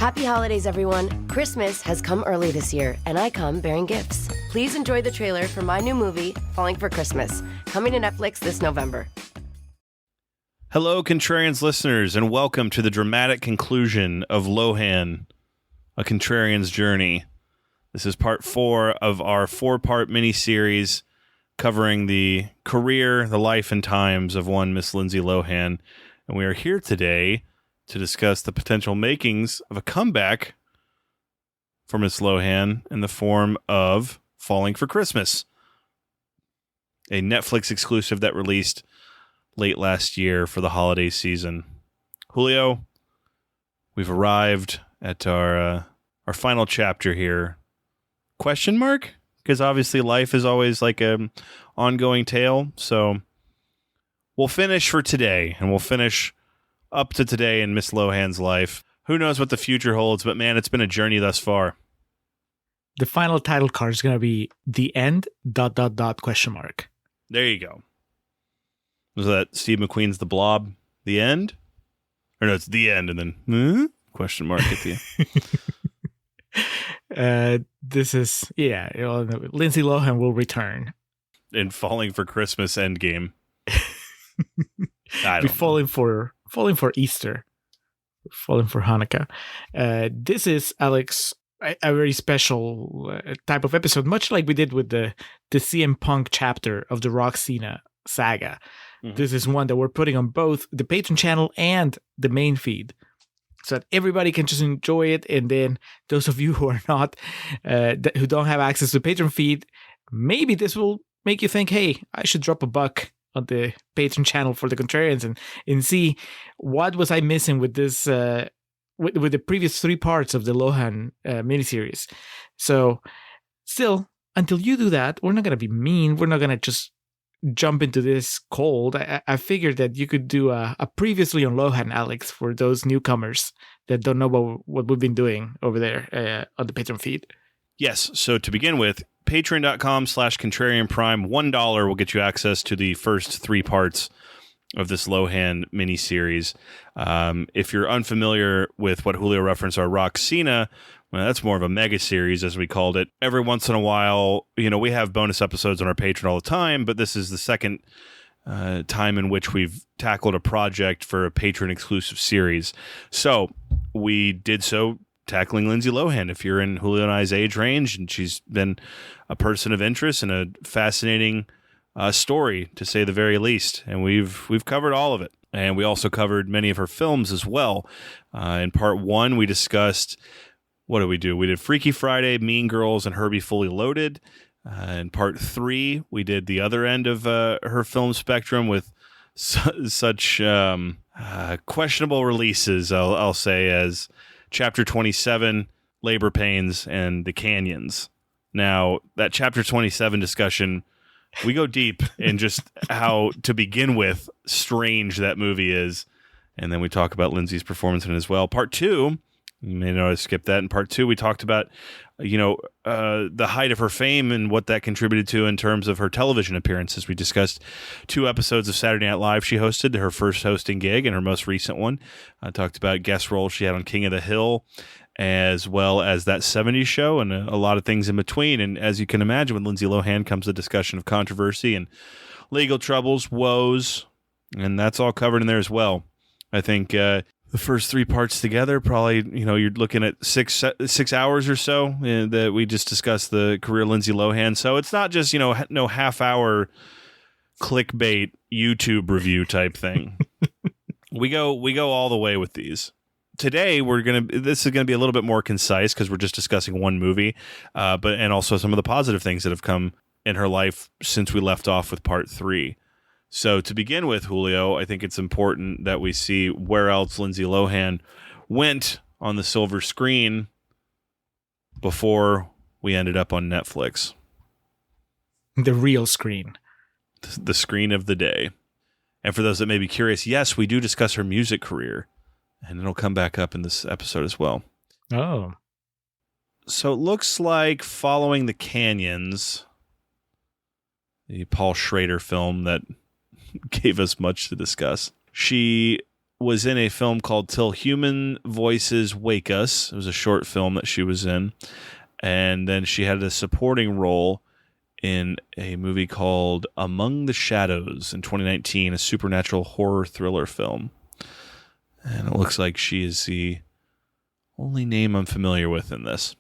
Happy holidays, everyone. Christmas has come early this year, and I come bearing gifts. Please enjoy the trailer for my new movie, Falling for Christmas, coming to Netflix this November. Hello, Contrarians listeners, and welcome to the dramatic conclusion of Lohan, A Contrarian's Journey. This is part 4 of our 4-part miniseries covering the career, the life, and times of one Miss Lindsay Lohan. And we are here today to discuss the potential makings of a comeback for Miss Lohan in the form of Falling for Christmas, a Netflix exclusive that released late last year for the holiday season. Julio, we've arrived at our final chapter here. Question mark? Because obviously life is always like an ongoing tale. So we'll finish for today, and we'll finish up to today in Miss Lohan's life. Who knows what the future holds, but man, it's been a journey thus far. The final title card is going to be The End, ... question mark. There you go. Was that Steve McQueen's The Blob, The End? Or no, it's The End, and then question mark at the end. This is, Lindsay Lohan will return. In Falling for Christmas Endgame. I Be don't know. Falling for Easter, falling for Hanukkah. This is, Alex, a very special type of episode, much like we did with the CM Punk chapter of the Rock Cena saga. Mm-hmm. This is one that we're putting on both the Patreon channel and the main feed, so that everybody can just enjoy it. And then those of you who are not, who don't have access to the Patreon feed, maybe this will make you think, hey, I should drop $1 on the Patreon channel for the Contrarians and see what was I missing with this, with the previous 3 parts of the Lohan miniseries. So still, until you do that, we're not going to be mean. We're not going to just jump into this cold. I figured that you could do a previously on Lohan, Alex, for those newcomers that don't know what we've been doing over there on the Patreon feed. Yes. So to begin with, patreon.com/Contrarian Prime, $1 will get you access to the first 3 parts of this Lohan miniseries. If you're unfamiliar with what Julio referenced, our Rock Cena, well, that's more of a mega series, as we called it. Every once in a while, we have bonus episodes on our Patreon all the time, but this is the second time in which we've tackled a project for a Patreon exclusive series. So we did so tackling Lindsay Lohan. If you're in Julio and I's age range, and she's been a person of interest and a fascinating story, to say the very least. And we've covered all of it. And we also covered many of her films as well. In part 1, we discussed, what did we do? We did Freaky Friday, Mean Girls, and Herbie Fully Loaded. In part 3, we did the other end of her film spectrum with such questionable releases, I'll say, as Chapter 27, Labor Pains, and The Canyons. Now, that Chapter 27 discussion, we go deep in just how, to begin with, strange that movie is. And then we talk about Lindsay's performance in it as well. Part 2, you may know I skipped that. In part 2, we talked about, the height of her fame and what that contributed to in terms of her television appearances. We discussed 2 episodes of Saturday Night Live she hosted, her first hosting gig and her most recent one. I talked about guest roles she had on King of the Hill, as well as that 70s show, and a lot of things in between. And as you can imagine, with Lindsay Lohan comes a discussion of controversy and legal troubles, woes, and that's all covered in there as well. I think the first 3 parts together, probably, you're looking at 6 hours or so that we just discussed the career of Lindsay Lohan. So it's not just, no half-hour clickbait YouTube review type thing. We go all the way with these. Today, this is gonna be a little bit more concise because we're just discussing one movie, and also some of the positive things that have come in her life since we left off with part 3. So to begin with, Julio, I think it's important that we see where else Lindsay Lohan went on the silver screen before we ended up on Netflix. The real screen. The screen of the day. And for those that may be curious, yes, we do discuss her music career, and it'll come back up in this episode as well. Oh. So it looks like following the Canyons, the Paul Schrader film that gave us much to discuss, she was in a film called Till Human Voices Wake Us. It was a short film that she was in. And then she had a supporting role in a movie called Among the Shadows in 2019, a supernatural horror thriller film. And it looks like she is the only name I'm familiar with in this.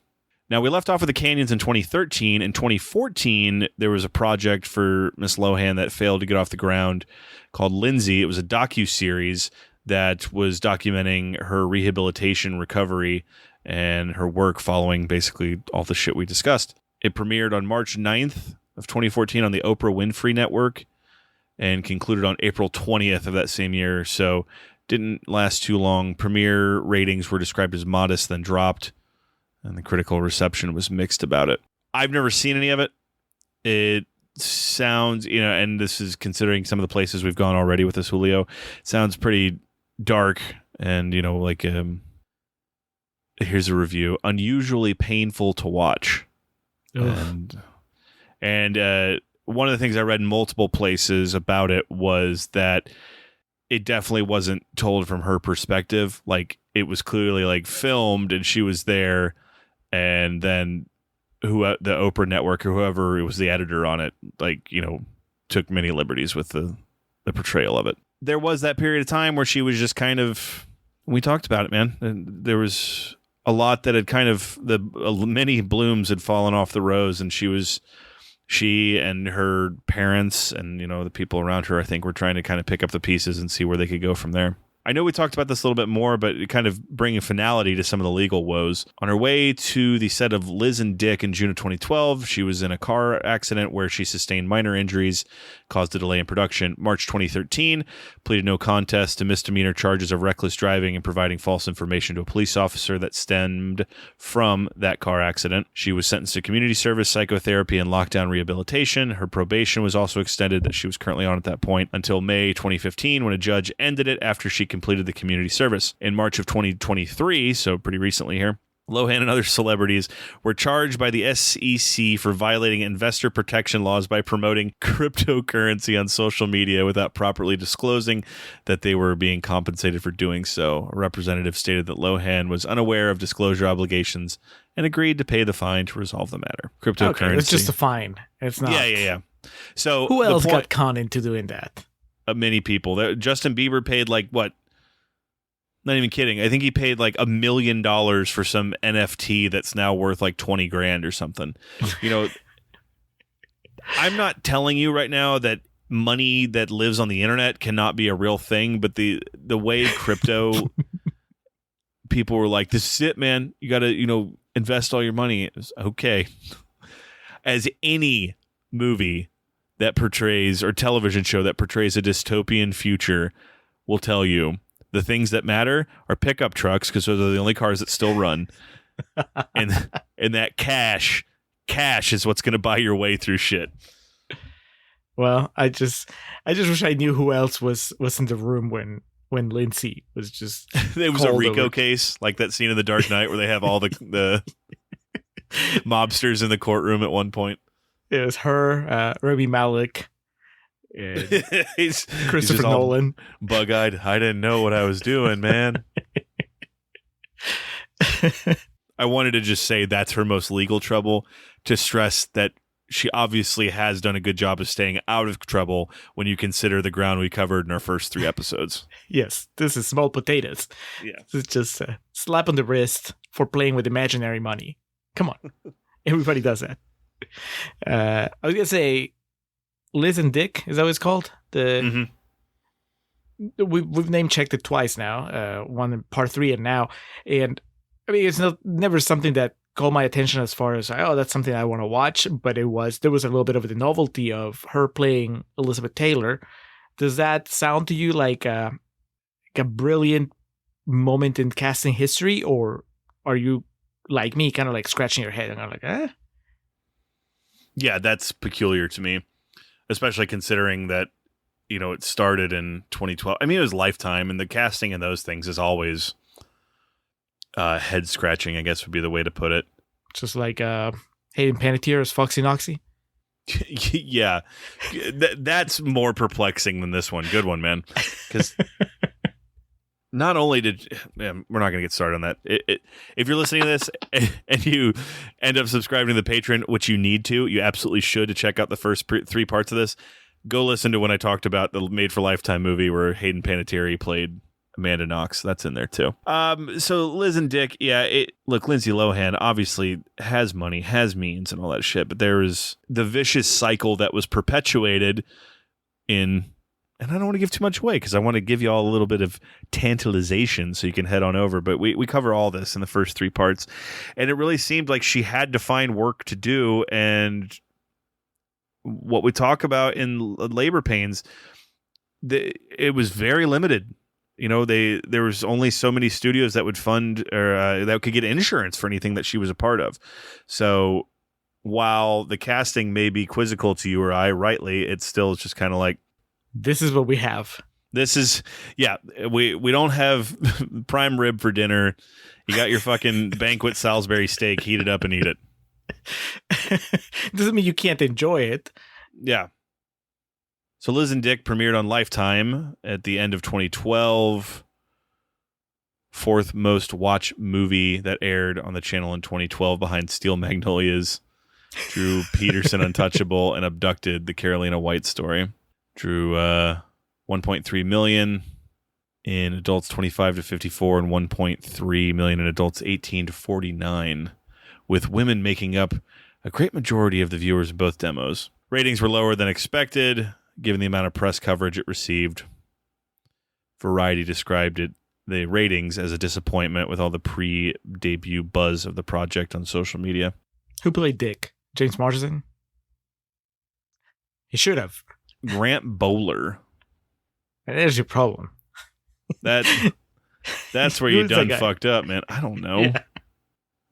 Now, we left off with the Canyons in 2013. In 2014, there was a project for Miss Lohan that failed to get off the ground called Lindsay. It was a docuseries that was documenting her rehabilitation, recovery, and her work following basically all the shit we discussed. It premiered on March 9th of 2014 on the Oprah Winfrey Network and concluded on April 20th of that same year. So didn't last too long. Premiere ratings were described as modest, then dropped, and the critical reception was mixed about it. I've never seen any of it. It sounds, and this is considering some of the places we've gone already with this, Julio, it sounds pretty dark and, here's a review. Unusually painful to watch. Ugh. And one of the things I read in multiple places about it was that it definitely wasn't told from her perspective. Like, it was clearly like filmed and she was there, and then the Oprah Network or whoever it was, the editor on it, took many liberties with the portrayal of it. There was that period of time where she was just kind of, we talked about it, man. And there was a lot that had kind of, many blooms had fallen off the rose, and she and her parents and, the people around her, I think, were trying to kind of pick up the pieces and see where they could go from there. I know we talked about this a little bit more, but kind of bringing finality to some of the legal woes. On her way to the set of Liz and Dick in June of 2012, she was in a car accident where she sustained minor injuries, caused a delay in production. March 2013, pleaded no contest to misdemeanor charges of reckless driving and providing false information to a police officer that stemmed from that car accident. She was sentenced to community service, psychotherapy, and lockdown rehabilitation. Her probation was also extended, that she was currently on at that point, until May 2015, when a judge ended it after she completed the community service. In March of 2023, so pretty recently here, Lohan and other celebrities were charged by the SEC for violating investor protection laws by promoting cryptocurrency on social media without properly disclosing that they were being compensated for doing so. A representative stated that Lohan was unaware of disclosure obligations and agreed to pay the fine to resolve the matter. Cryptocurrency. Okay, it's just a fine. It's not. Yeah. So who else got conned into doing that? Many people. Justin Bieber paid what? Not even kidding. I think he paid $1 million for some NFT that's now worth $20,000 or something. I'm not telling you right now that money that lives on the internet cannot be a real thing, but the way crypto people were like, this is it, man. You got to, invest all your money. It was, okay. As any movie that portrays, or television show that portrays a dystopian future will tell you, the things that matter are pickup trucks, because those are the only cars that still run. and that cash is what's going to buy your way through shit. Well, I just wish I knew who else was in the room when Lindsay was just. It was a RICO case, like that scene in The Dark Knight where they have all the mobsters in the courtroom at one point. It was her, Rami Malek. He's Christopher Nolan, bug-eyed. I didn't know what I was doing, man. I wanted to just say that's her most legal trouble, to stress that she obviously has done a good job of staying out of trouble when you consider the ground we covered in our first 3 episodes. Yes, this is small potatoes. Yeah, it's just a slap on the wrist for playing with imaginary money. Come on, everybody does that. I was gonna say, Liz and Dick, is that what it's called? We've name checked it twice now. One in part 3 and now. And I mean, it's never something that caught my attention as far as, that's something I want to watch. But there was a little bit of the novelty of her playing Elizabeth Taylor. Does that sound to you like a brilliant moment in casting history? Or are you, like me, kind of scratching your head and I'm like, eh? Yeah, that's peculiar to me. Especially considering that, it started in 2012. I mean, it was Lifetime, and the casting in those things is always head-scratching, I guess would be the way to put it. Just like Hayden Panettiere as Foxy Noxy? Yeah. That's more perplexing than this one. Good one, man. Because not only did man, we're not going to get started on that. If you're listening to this and you end up subscribing to the Patreon, which you need to, you absolutely should to check out the first 3 parts of this. Go listen to when I talked about the Made for Lifetime movie where Hayden Panettiere played Amanda Knox. That's in there too. So Liz and Dick, look, Lindsay Lohan obviously has money, has means and all that shit, but there is the vicious cycle that was perpetuated in, and I don't want to give too much away because I want to give you all a little bit of tantalization so you can head on over. But we cover all this in the first 3 parts. And it really seemed like she had to find work to do. And what we talk about in Labor Pains, it was very limited. You know, there was only so many studios that would fund or that could get insurance for anything that she was a part of. So while the casting may be quizzical to you or I, rightly, it's still just kind of like, this is what we have. This is, we don't have prime rib for dinner. You got your fucking banquet Salisbury steak, heat it up and eat it. Doesn't mean you can't enjoy it. Yeah. So Liz and Dick premiered on Lifetime at the end of 2012. 4th most watched movie that aired on the channel in 2012 behind Steel Magnolias, Drew Peterson Untouchable, and Abducted, the Carolina White story. Drew 1.3 million in adults 25 to 54 and 1.3 million in adults 18 to 49, with women making up a great majority of the viewers in both demos. Ratings were lower than expected, given the amount of press coverage it received. Variety described the ratings as a disappointment with all the pre-debut buzz of the project on social media. Who played Dick? James Marsden? He should have. Grant Bowler. There's your problem. That's where you done fucked up, man. I don't know. Yeah.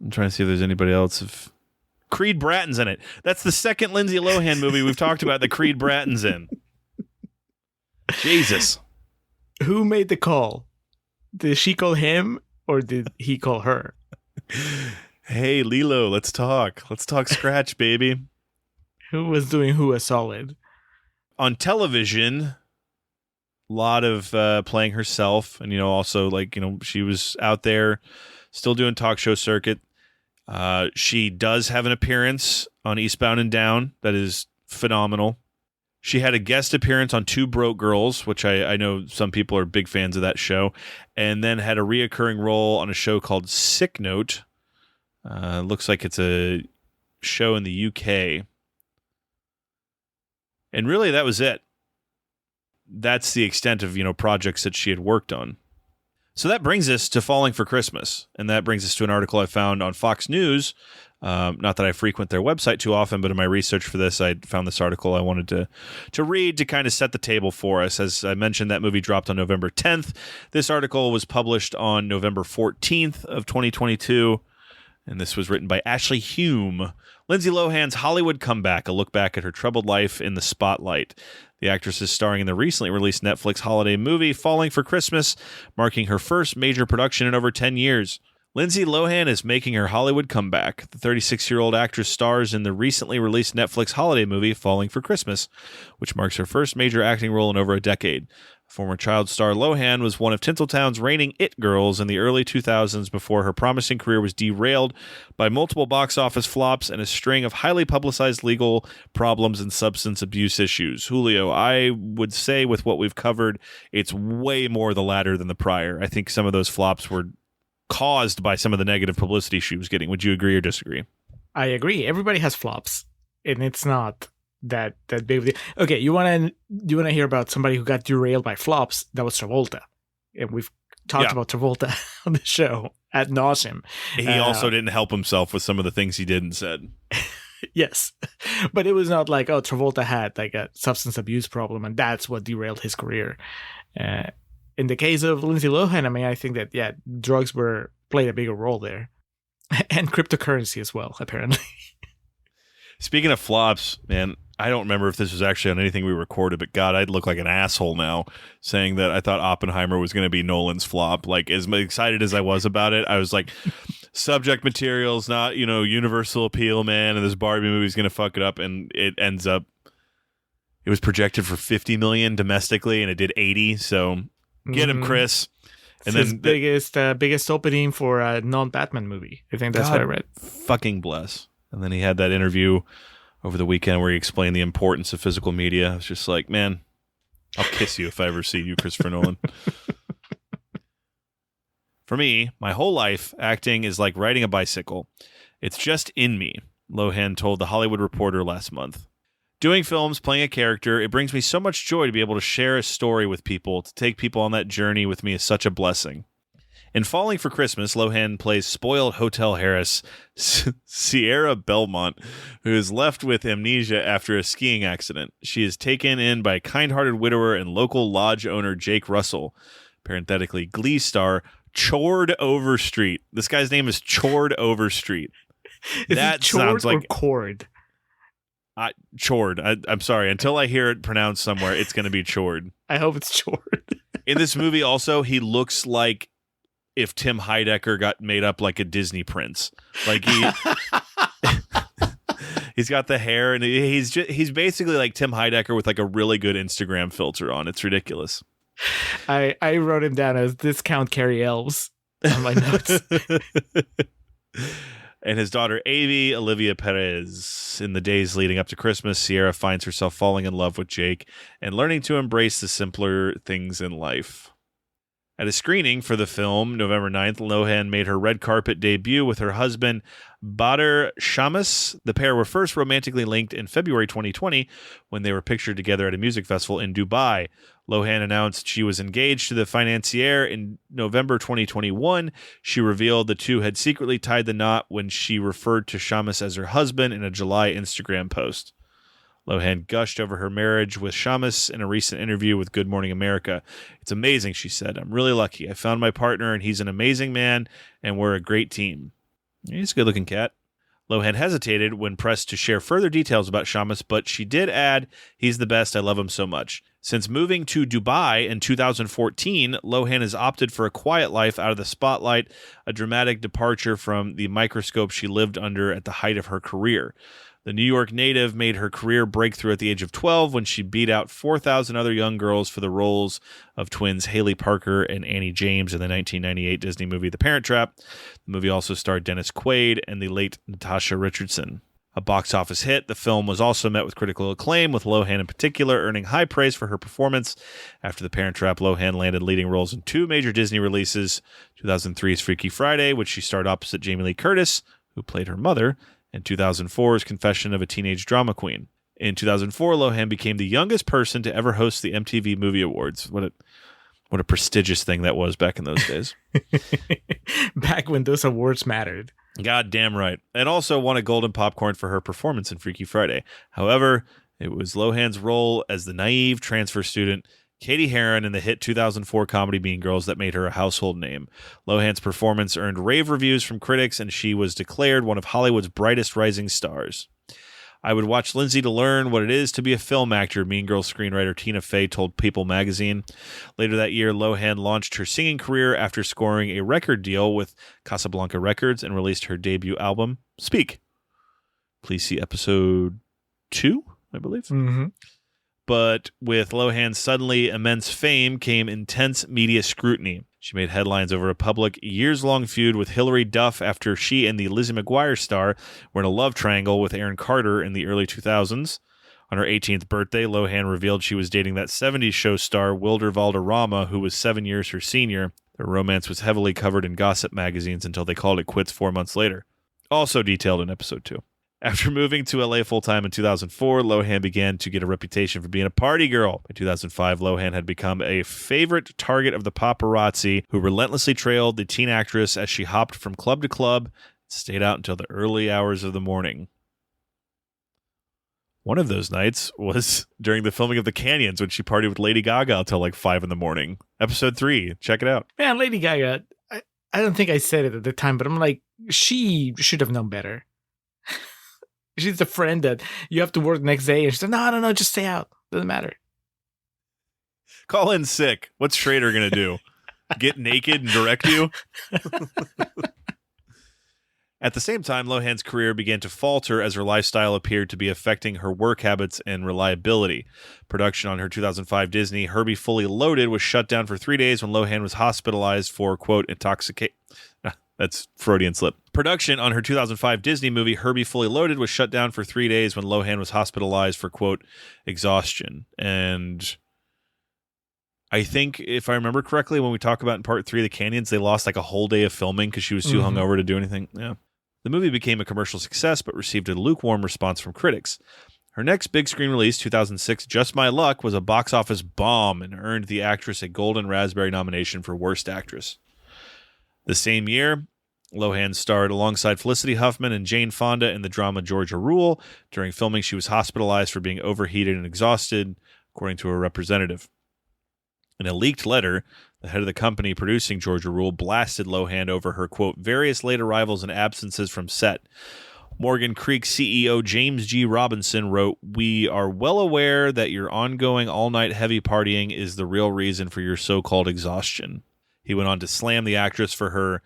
I'm trying to see if there's anybody else. Creed Bratton's in it. That's the second Lindsay Lohan movie we've talked about that Creed Bratton's in. Jesus. Who made the call? Did she call him or did he call her? Hey, Lilo, let's talk. Let's talk Scratch, baby. Who was doing who a solid? On television, a lot of playing herself, and also she was out there still doing talk show circuit. She does have an appearance on Eastbound and Down that is phenomenal. She had a guest appearance on Two Broke Girls, which I know some people are big fans of that show, and then had a reoccurring role on a show called Sick Note. Looks like it's a show in the UK. And really, that was it. That's the extent of, projects that she had worked on. So that brings us to Falling for Christmas. And that brings us to an article I found on Fox News. Not that I frequent their website too often, but in my research for this, I found this article I wanted to read to kind of set the table for us. As I mentioned, that movie dropped on November 10th. This article was published on November 14th of 2022. And this was written by Ashley Hume. Lindsay Lohan's Hollywood comeback, a look back at her troubled life in the spotlight. The actress is starring in the recently released Netflix holiday movie Falling for Christmas, marking her first major production in over 10 years. Lindsay Lohan is making her Hollywood comeback. The 36-year-old actress stars in the recently released Netflix holiday movie Falling for Christmas, which marks her first major acting role in over a decade. Former child star Lohan was one of Tinseltown's reigning it girls in the early 2000s before her promising career was derailed by multiple box office flops and a string of highly publicized legal problems and substance abuse issues. Julio, I would say with what we've covered, it's way more the latter than the prior. I think some of those flops were caused by some of the negative publicity she was getting. Would you agree or disagree? I agree. Everybody has flops, and it's not that big of a deal. Okay, you want to hear about somebody who got derailed by flops? That was Travolta, and we've talked about Travolta on the show ad nauseum. He also didn't help himself with some of the things he did and said. Yes, but it was not like, Travolta had like a substance abuse problem, and that's what derailed his career. In the case of Lindsay Lohan, I mean, I think that drugs played a bigger role there, and cryptocurrency as well, apparently. Speaking of flops, man, I don't remember if this was actually on anything we recorded, but God, I'd look like an asshole now saying that I thought Oppenheimer was going to be Nolan's flop. Like, as excited as I was about it, I was like, subject material's not, universal appeal, man, and this Barbie movie's going to fuck it up, and it ends up, it was projected for $50 million domestically, and it did $80, so get him, Chris. And his then biggest opening for a non-Batman movie. I think that's what I read. Fucking bless. And then he had that interview over the weekend where he explained the importance of physical media. I was just like, man, I'll kiss you if I ever see you, Christopher Nolan. For me, my whole life, acting is like riding a bicycle. It's just in me, Lohan told The Hollywood Reporter last month. Doing films, playing a character, it brings me so much joy to be able to share a story with people, to take people on that journey with me is such a blessing. In Falling for Christmas, Lohan plays spoiled hotel heiress Sierra Belmont, who is left with amnesia after a skiing accident. She is taken in by kind-hearted widower and local lodge owner Jake Russell, parenthetically Glee star Chord Overstreet. This guy's name is Chord Overstreet. That sounds like Chord. Chord. I'm sorry. Until I hear it pronounced somewhere, it's going to be Chord. I hope it's Chord. In this movie, also, he looks like if Tim Heidecker got made up like a Disney prince. Like he's got the hair, and he's basically like Tim Heidecker with like a really good Instagram filter on. It's ridiculous. I wrote him down as Discount Carrie Elves on my notes. And his daughter, Avi Olivia Perez. In the days leading up to Christmas, Sierra finds herself falling in love with Jake and learning to embrace the simpler things in life. At a screening for the film, November 9th, Lohan made her red carpet debut with her husband, Badr Shamus. The pair were first romantically linked in February 2020 when they were pictured together at a music festival in Dubai. Lohan announced she was engaged to the financier in November 2021. She revealed the two had secretly tied the knot when she referred to Shamus as her husband in a July Instagram post. Lohan gushed over her marriage with Shamus in a recent interview with Good Morning America. It's amazing, she said. I'm really lucky. I found my partner, and he's an amazing man, and we're a great team. He's a good-looking cat. Lohan hesitated when pressed to share further details about Shamus, but she did add, he's the best. I love him so much. Since moving to Dubai in 2014, Lohan has opted for a quiet life out of the spotlight, a dramatic departure from the microscope she lived under at the height of her career. The New York native made her career breakthrough at the age of 12 when she beat out 4,000 other young girls for the roles of twins Haley Parker and Annie James in the 1998 Disney movie The Parent Trap. The movie also starred Dennis Quaid and the late Natasha Richardson. A box office hit, the film was also met with critical acclaim, with Lohan in particular earning high praise for her performance. After The Parent Trap, Lohan landed leading roles in two major Disney releases, 2003's Freaky Friday, which she starred opposite Jamie Lee Curtis, who played her mother, and 2004's Confession of a Teenage Drama Queen. In 2004, Lohan became the youngest person to ever host the MTV Movie Awards. What a prestigious thing that was back in those days. Back when those awards mattered. God damn right. And also won a Golden Popcorn for her performance in Freaky Friday. However, it was Lohan's role as the naive transfer student Katie Heron in the hit 2004 comedy Mean Girls that made her a household name. Lohan's performance earned rave reviews from critics, and she was declared one of Hollywood's brightest rising stars. I would watch Lindsay to learn what it is to be a film actor, Mean Girls screenwriter Tina Fey told People magazine. Later that year, Lohan launched her singing career after scoring a record deal with Casablanca Records and released her debut album, Speak. Please see episode 2, I believe. Mm-hmm. But with Lohan's suddenly immense fame came intense media scrutiny. She made headlines over a public, years-long feud with Hilary Duff after she and the Lizzie McGuire star were in a love triangle with Aaron Carter in the early 2000s. On her 18th birthday, Lohan revealed she was dating that 70s show star Wilder Valderrama, who was 7 years her senior. Their romance was heavily covered in gossip magazines until they called it quits 4 months later. Also detailed in episode 2. After moving to LA full-time in 2004, Lohan began to get a reputation for being a party girl. By 2005, Lohan had become a favorite target of the paparazzi, who relentlessly trailed the teen actress as she hopped from club to club and stayed out until the early hours of the morning. One of those nights was during the filming of The Canyons, when she partied with Lady Gaga until like 5 in the morning. Episode 3. Check it out. Man, Lady Gaga, I don't think I said it at the time, but I'm like, she should have known better. She's the friend that you have to work the next day. And she said, no, just stay out. Doesn't matter. Call in sick. What's Schrader going to do? Get naked and direct you? At the same time, Lohan's career began to falter as her lifestyle appeared to be affecting her work habits and reliability. Production on her 2005 Disney Herbie Fully Loaded was shut down for 3 days when Lohan was hospitalized for, quote, intoxication. That's Freudian slip. Production on her 2005 Disney movie Herbie Fully Loaded was shut down for 3 days when Lohan was hospitalized for, quote, exhaustion. And I think, if I remember correctly, when we talk about in part 3 of the Canyons, they lost like a whole day of filming because she was too hungover to do anything. Yeah. The movie became a commercial success, but received a lukewarm response from critics. Her next big screen release, 2006, Just My Luck, was a box office bomb and earned the actress a Golden Raspberry nomination for Worst Actress. The same year, Lohan starred alongside Felicity Huffman and Jane Fonda in the drama Georgia Rule. During filming, she was hospitalized for being overheated and exhausted, according to her representative. In a leaked letter, the head of the company producing Georgia Rule blasted Lohan over her, quote, various late arrivals and absences from set. Morgan Creek CEO James G. Robinson wrote, "We are well aware that your ongoing all-night heavy partying is the real reason for your so-called exhaustion." He went on to slam the actress for her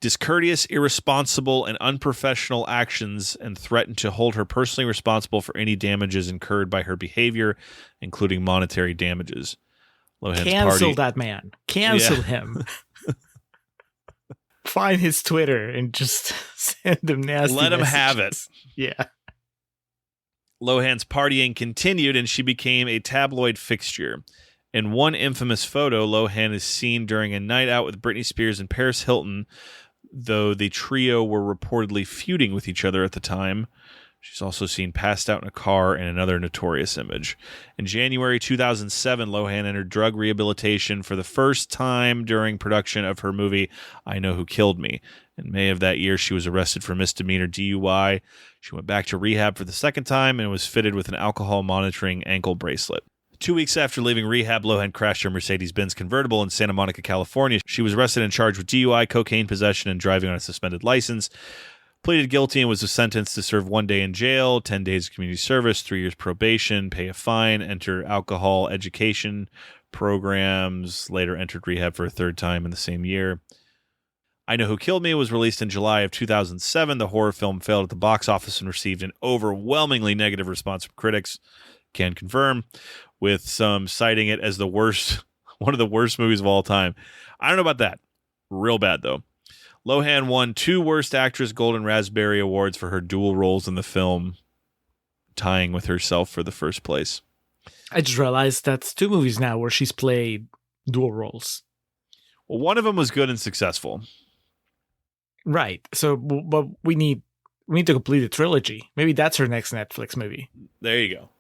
discourteous, irresponsible, and unprofessional actions and threatened to hold her personally responsible for any damages incurred by her behavior, including monetary damages. Lohan's Cancel that man. Cancel him. Find his Twitter and just send him nasty Let him messages. have it. Yeah. Lohan's partying continued, and she became a tabloid fixture. In one infamous photo, Lohan is seen during a night out with Britney Spears and Paris Hilton, though the trio were reportedly feuding with each other at the time. She's also seen passed out in a car in another notorious image. In January 2007, Lohan entered drug rehabilitation for the first time during production of her movie, I Know Who Killed Me. In May of that year, she was arrested for misdemeanor DUI. She went back to rehab for the second time and was fitted with an alcohol monitoring ankle bracelet. 2 weeks after leaving rehab, Lohan crashed her Mercedes-Benz convertible in Santa Monica, California. She was arrested and charged with DUI, cocaine possession, and driving on a suspended license. Pleaded guilty and was sentenced to serve 1 day in jail, 10 days of community service, 3 years probation, pay a fine, enter alcohol education programs, later entered rehab for a third time in the same year. I Know Who Killed Me was released in July of 2007. The horror film failed at the box office and received an overwhelmingly negative response from critics. Can confirm, with some citing it as the worst, one of the worst movies of all time. I don't know about that. Real bad, though. Lohan won 2 Worst Actress Golden Raspberry Awards for her dual roles in the film, tying with herself for the first place. I just realized that's 2 movies now where she's played dual roles. Well, one of them was good and successful. Right. So, but we need to complete a trilogy. Maybe that's her next Netflix movie. There you go.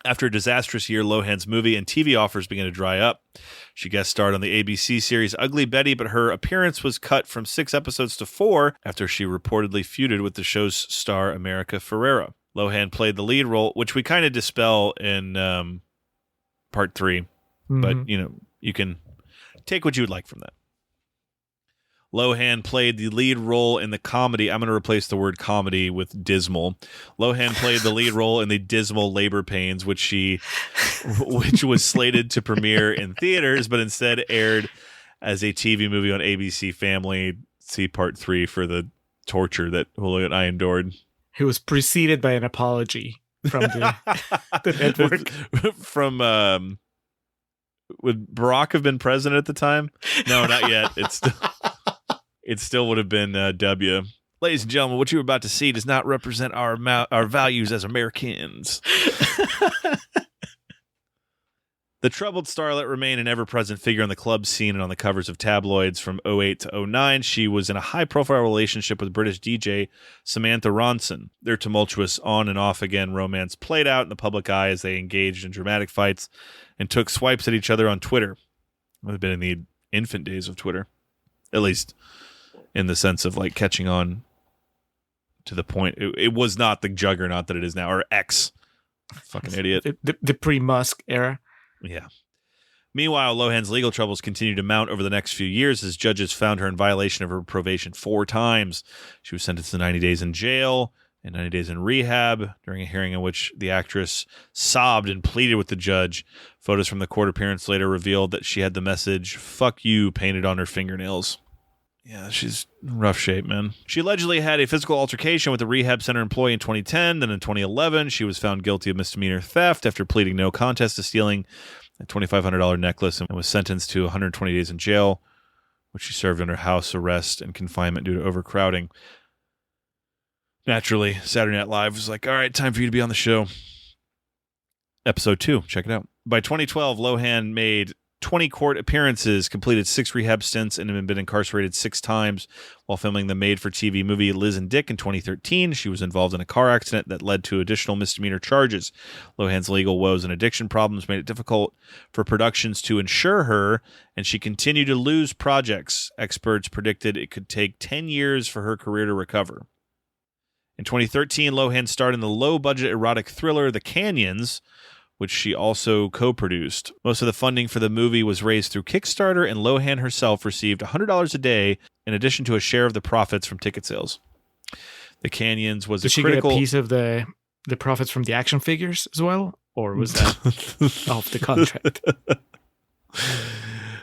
After a disastrous year, Lohan's movie and TV offers began to dry up. She guest starred on the ABC series Ugly Betty, but her appearance was cut from 6 episodes to 4 after she reportedly feuded with the show's star America Ferrera. Lohan played the lead role, which we kind of dispel in part 3, but you can take what you would like from that. Lohan played the lead role in the comedy. I'm going to replace the word comedy with dismal. Lohan played the lead role in the dismal Labor Pains, which was slated to premiere in theaters, but instead aired as a TV movie on ABC Family. See part 3 for the torture that Julio and I endured. It was preceded by an apology from the network. From would Barack have been president at the time? No, not yet. It still would have been W. Ladies and gentlemen, what you're about to see does not represent our values as Americans. The troubled starlet remained an ever-present figure on the club scene and on the covers of tabloids from 2008 to 2009. She was in a high-profile relationship with British DJ Samantha Ronson. Their tumultuous on and off again romance played out in the public eye as they engaged in dramatic fights and took swipes at each other on Twitter. It would have been in the infant days of Twitter, at least in the sense of like catching on to the point. It was not the juggernaut that it is now, or X. Fucking idiot. The pre-Musk era. Yeah. Meanwhile, Lohan's legal troubles continued to mount over the next few years as judges found her in violation of her probation 4 times. She was sentenced to 90 days in jail and 90 days in rehab during a hearing in which the actress sobbed and pleaded with the judge. Photos from the court appearance later revealed that she had the message, "Fuck you," painted on her fingernails. Yeah, she's in rough shape, man. She allegedly had a physical altercation with a rehab center employee in 2010. Then in 2011, she was found guilty of misdemeanor theft after pleading no contest to stealing a $2,500 necklace and was sentenced to 120 days in jail, which she served under house arrest and confinement due to overcrowding. Naturally, Saturday Night Live was like, all right, time for you to be on the show. Episode 2, check it out. By 2012, Lohan made 20 court appearances, completed 6 rehab stints, and had been incarcerated 6 times while filming the made-for-TV movie Liz and Dick in 2013. She was involved in a car accident that led to additional misdemeanor charges. Lohan's legal woes and addiction problems made it difficult for productions to insure her, and she continued to lose projects. Experts predicted it could take 10 years for her career to recover. In 2013, Lohan starred in the low-budget erotic thriller The Canyons, which she also co-produced. Most of the funding for the movie was raised through Kickstarter, and Lohan herself received $100 a day in addition to a share of the profits from ticket sales. The Canyons was Did she get a piece of the profits from the action figures as well? Or was that off the contract?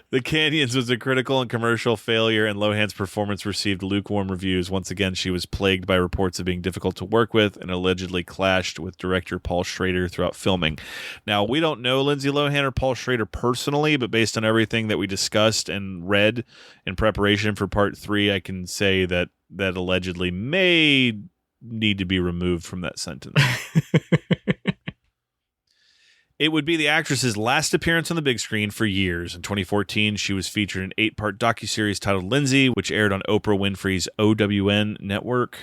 The Canyons was a critical and commercial failure, and Lohan's performance received lukewarm reviews. Once again, she was plagued by reports of being difficult to work with and allegedly clashed with director Paul Schrader throughout filming. Now, we don't know Lindsay Lohan or Paul Schrader personally, but based on everything that we discussed and read in preparation for part 3, I can say that allegedly may need to be removed from that sentence. It would be the actress's last appearance on the big screen for years. In 2014, she was featured in an 8-part docuseries titled Lindsay, which aired on Oprah Winfrey's OWN network.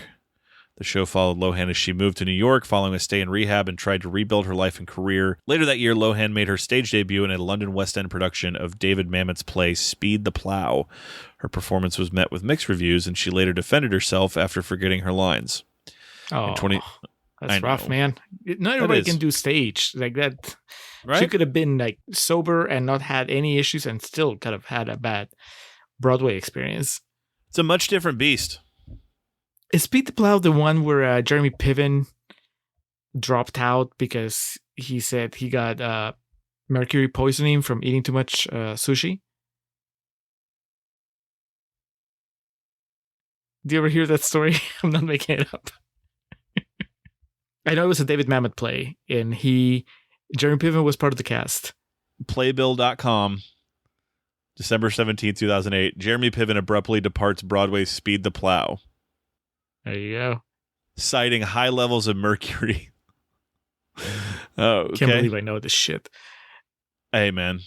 The show followed Lohan as she moved to New York following a stay in rehab and tried to rebuild her life and career. Later that year, Lohan made her stage debut in a London West End production of David Mamet's play Speed the Plow. Her performance was met with mixed reviews, and she later defended herself after forgetting her lines. Oh, that's rough, man. Not everybody can do stage like that. Right? She could have been like sober and not had any issues and still could have had a bad Broadway experience. It's a much different beast. Is Speed the Plow the one where Jeremy Piven dropped out because he said he got mercury poisoning from eating too much sushi? Do you ever hear that story? I'm not making it up. I know it was a David Mamet play, and Jeremy Piven was part of the cast. Playbill.com, December 17th, 2008. Jeremy Piven abruptly departs Broadway's Speed the Plow. There you go. Citing high levels of mercury. Oh, okay. Can't believe I know this shit. Hey, man.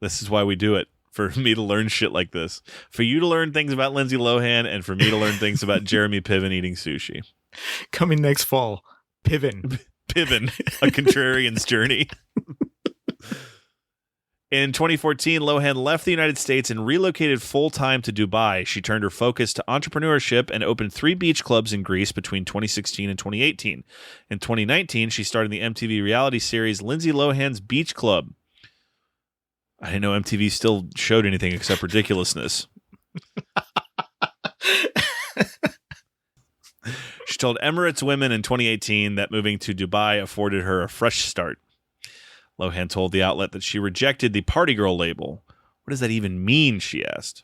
This is why we do it. For me to learn shit like this. For you to learn things about Lindsay Lohan, and for me to learn things about Jeremy Piven eating sushi. Coming next fall. Piven, a contrarian's journey. In 2014, Lohan left the United States and relocated full-time to Dubai. She turned her focus to entrepreneurship and opened 3 beach clubs in Greece between 2016 and 2018. In 2019, she starred in the MTV reality series Lindsay Lohan's Beach Club. I didn't know MTV still showed anything except ridiculousness. She told Emirates Women in 2018 that moving to Dubai afforded her a fresh start. Lohan told the outlet that she rejected the party girl label. What does that even mean, she asked.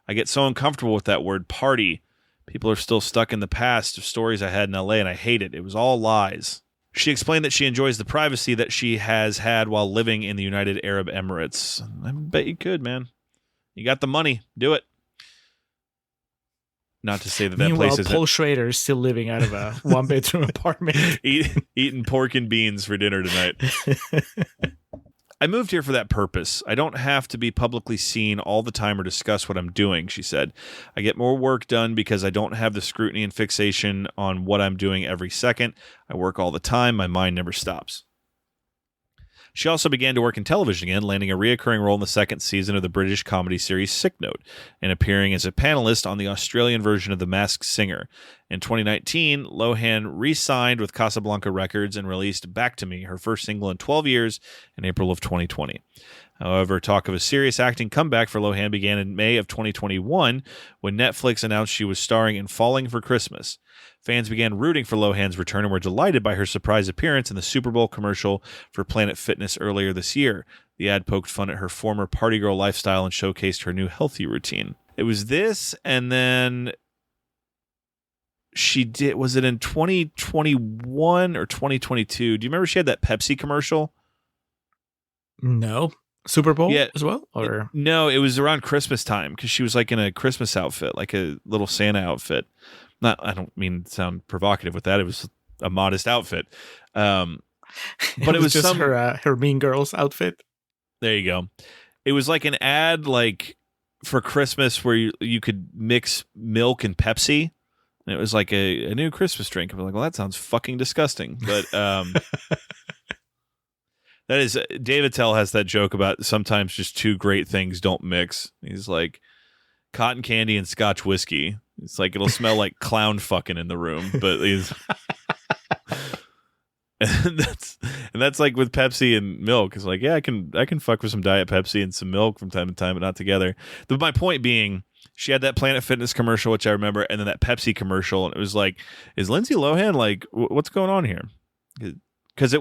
I get so uncomfortable with that word party. People are still stuck in the past of stories I had in LA, and I hate it. It was all lies. She explained that she enjoys the privacy that she has had while living in the United Arab Emirates. I bet you could, man. You got the money. Do it. Not to say that Meanwhile, place isn't... Paul Schrader is still living out of a 1-bedroom apartment. Eating pork and beans for dinner tonight. I moved here for that purpose. I don't have to be publicly seen all the time or discuss what I'm doing, she said. I get more work done because I don't have the scrutiny and fixation on what I'm doing every second. I work all the time. My mind never stops. She also began to work in television again, landing a reoccurring role in the 2nd season of the British comedy series Sick Note, and appearing as a panelist on the Australian version of The Masked Singer. In 2019, Lohan re-signed with Casablanca Records and released Back to Me, her first single in 12 years, in April of 2020. However, talk of a serious acting comeback for Lohan began in May of 2021 when Netflix announced she was starring in Falling for Christmas. Fans began rooting for Lohan's return and were delighted by her surprise appearance in the Super Bowl commercial for Planet Fitness earlier this year. The ad poked fun at her former party girl lifestyle and showcased her new healthy routine. It was this, and then she did, was it in 2021 or 2022? Do you remember she had that Pepsi commercial? No. Super Bowl Yeah. as well? Or No, it was around Christmas time because she was like in a Christmas outfit, like a little Santa outfit. I don't mean to sound provocative with that. It was a modest outfit. But it was just her Mean Girls outfit. There you go. It was like an ad like for Christmas where you could mix milk and Pepsi. And it was like a new Christmas drink. I was like, well, that sounds fucking disgusting. But that is, Dave Attell has that joke about sometimes just two great things don't mix. He's like cotton candy and Scotch whiskey. It's like it'll smell like clown fucking in the room, but he's and that's like with Pepsi and milk. It's like, yeah, I can fuck with some Diet Pepsi and some milk from time to time, but not together. But my point being, she had that Planet Fitness commercial, which I remember, and then that Pepsi commercial, and it was like, is Lindsay Lohan like, what's going on here? Because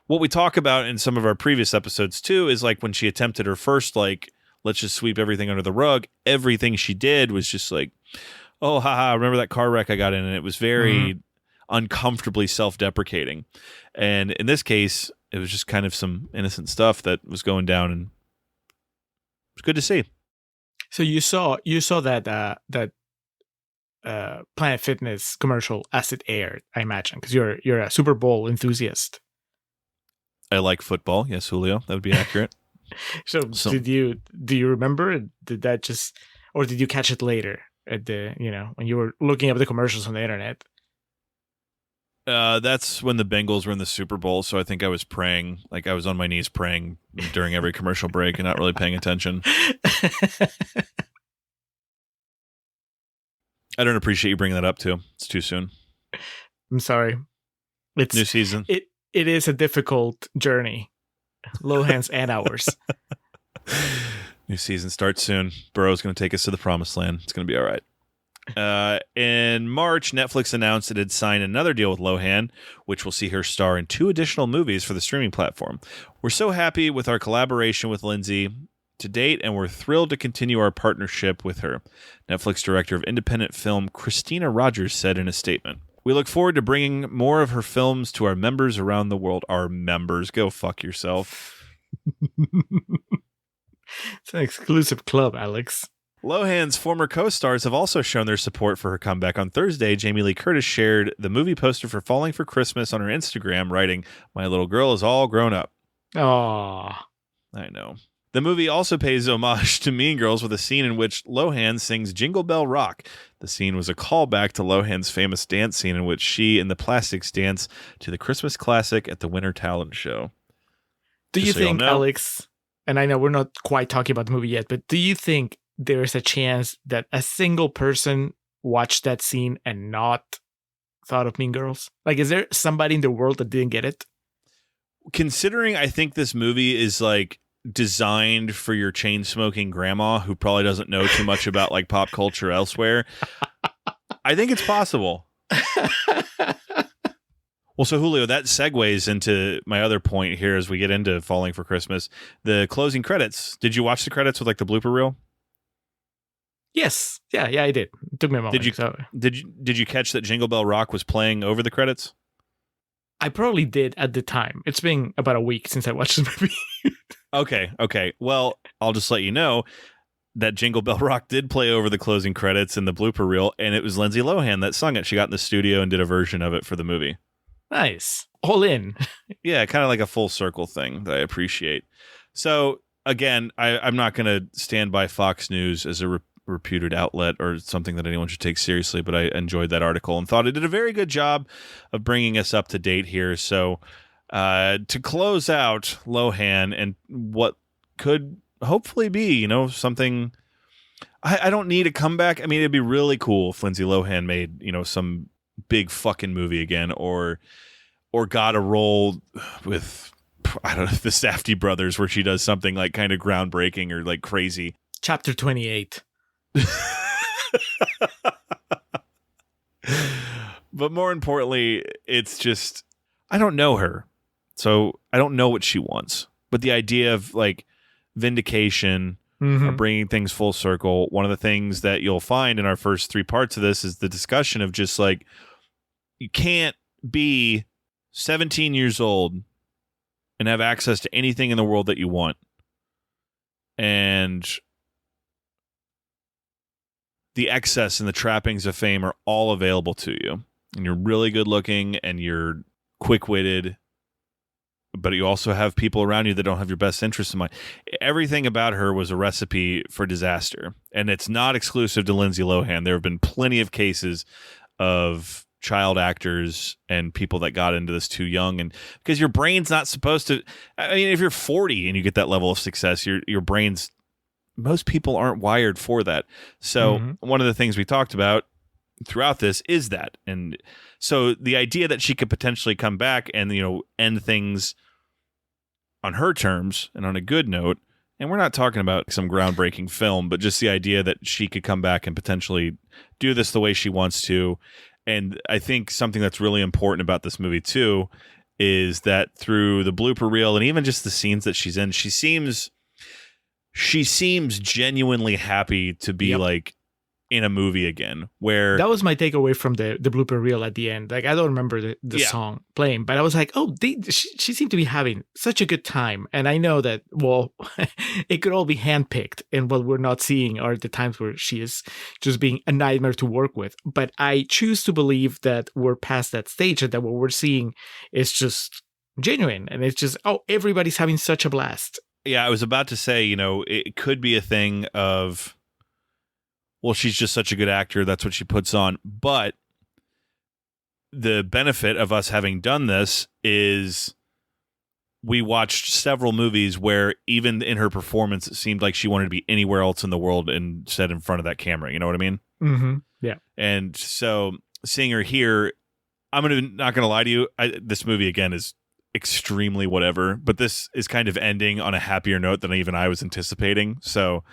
what we talk about in some of our previous episodes too is like when she attempted her first, like, let's just sweep everything under the rug. Everything she did was just like, oh, haha, remember that car wreck I got in? And it was very uncomfortably self-deprecating. And in this case, it was just kind of some innocent stuff that was going down, and it was good to see. So you saw that Planet Fitness commercial as it aired, I imagine, because you're a Super Bowl enthusiast. I like football. Yes, Julio, that would be accurate. So do you remember? Did that just, or did you catch it later at the, when you were looking up the commercials on the internet? That's when the Bengals were in the Super Bowl, so I think I was praying, like I was on my knees praying during every commercial break and not really paying attention. I don't appreciate you bringing that up too. It's too soon. I'm sorry. It's new season. It is a difficult journey. Lohan's and ours. New season starts soon. Burrow's going to take us to the promised land. It's going to be all right. In March, Netflix announced it had signed another deal with Lohan, which will see her star in 2 additional movies for the streaming platform. We're so happy with our collaboration with Lindsay to date, and we're thrilled to continue our partnership with her. Netflix director of independent film Christina Rogers said in a statement. We look forward to bringing more of her films to our members around the world. Our members, go fuck yourself. It's an exclusive club, Alex. Lohan's former co-stars have also shown their support for her comeback. On Thursday, Jamie Lee Curtis shared the movie poster for Falling for Christmas on her Instagram, writing, "My little girl is all grown up." Aww. I know. The movie also pays homage to Mean Girls with a scene in which Lohan sings Jingle Bell Rock. The scene was a callback to Lohan's famous dance scene in which she and the Plastics dance to the Christmas classic at the Winter Talent Show. Do you think, Alex, and I know we're not quite talking about the movie yet, but do you think there's a chance that a single person watched that scene and not thought of Mean Girls? Like, is there somebody in the world that didn't get it? Considering I think this movie is like designed for your chain smoking grandma who probably doesn't know too much about like pop culture elsewhere, I think it's possible. Well, so Julio, that segues into my other point here as we get into Falling for Christmas. The closing credits. Did you watch the credits with like the blooper reel? Yes. Yeah, I did. It took me a moment. Did you catch that Jingle Bell Rock was playing over the credits? I probably did at the time. It's been about a week since I watched the movie. Okay. Well, I'll just let you know that Jingle Bell Rock did play over the closing credits in the blooper reel, and it was Lindsay Lohan that sung it. She got in the studio and did a version of it for the movie. Nice. All in. Yeah, kind of like a full circle thing that I appreciate. So, again, I'm not going to stand by Fox News as a reputed outlet or something that anyone should take seriously, but I enjoyed that article and thought it did a very good job of bringing us up to date here. So, to close out Lohan and what could hopefully be, something... I don't need a comeback. I mean, it'd be really cool if Lindsay Lohan made, some big fucking movie again, or got a role with I don't know, the Safdie brothers, where she does something like kind of groundbreaking or like crazy. Chapter 28. But more importantly, it's just, I don't know her. So I don't know what she wants. But the idea of like vindication or bringing things full circle, one of the things that you'll find in our first 3 parts of this is the discussion of just like, you can't be 17 years old and have access to anything in the world that you want. And the excess and the trappings of fame are all available to you. And you're really good looking and you're quick-witted, but you also have people around you that don't have your best interests in mind. Everything about her was a recipe for disaster. And it's not exclusive to Lindsay Lohan. There have been plenty of cases of child actors and people that got into this too young. And because your brain's not supposed to, I mean, if you're 40 and you get that level of success, your brain's, most people aren't wired for that. So one of the things we talked about throughout this is that. And so the idea that she could potentially come back and, you know, end things on her terms and on a good note, and we're not talking about some groundbreaking film, but just the idea that she could come back and potentially do this the way she wants to. And I think something that's really important about this movie too is that through the blooper reel and even just the scenes that she's in, she seems genuinely happy to be like in a movie again, where that was my takeaway from the blooper reel at the end. Like, I don't remember the song playing, but I was like, oh, she seemed to be having such a good time. And I know that, well, it could all be handpicked, and what we're not seeing are the times where she is just being a nightmare to work with. But I choose to believe that we're past that stage and that what we're seeing is just genuine. And it's just, oh, everybody's having such a blast. Yeah, I was about to say, you know, it could be a thing of, well, she's just such a good actor, that's what she puts on. But the benefit of us having done this is we watched several movies where even in her performance, it seemed like she wanted to be anywhere else in the world instead in front of that camera. You know what I mean? Mm-hmm. Yeah. And so seeing her here, not going to lie to you, this movie, again, is extremely whatever, but this is kind of ending on a happier note than even I was anticipating. So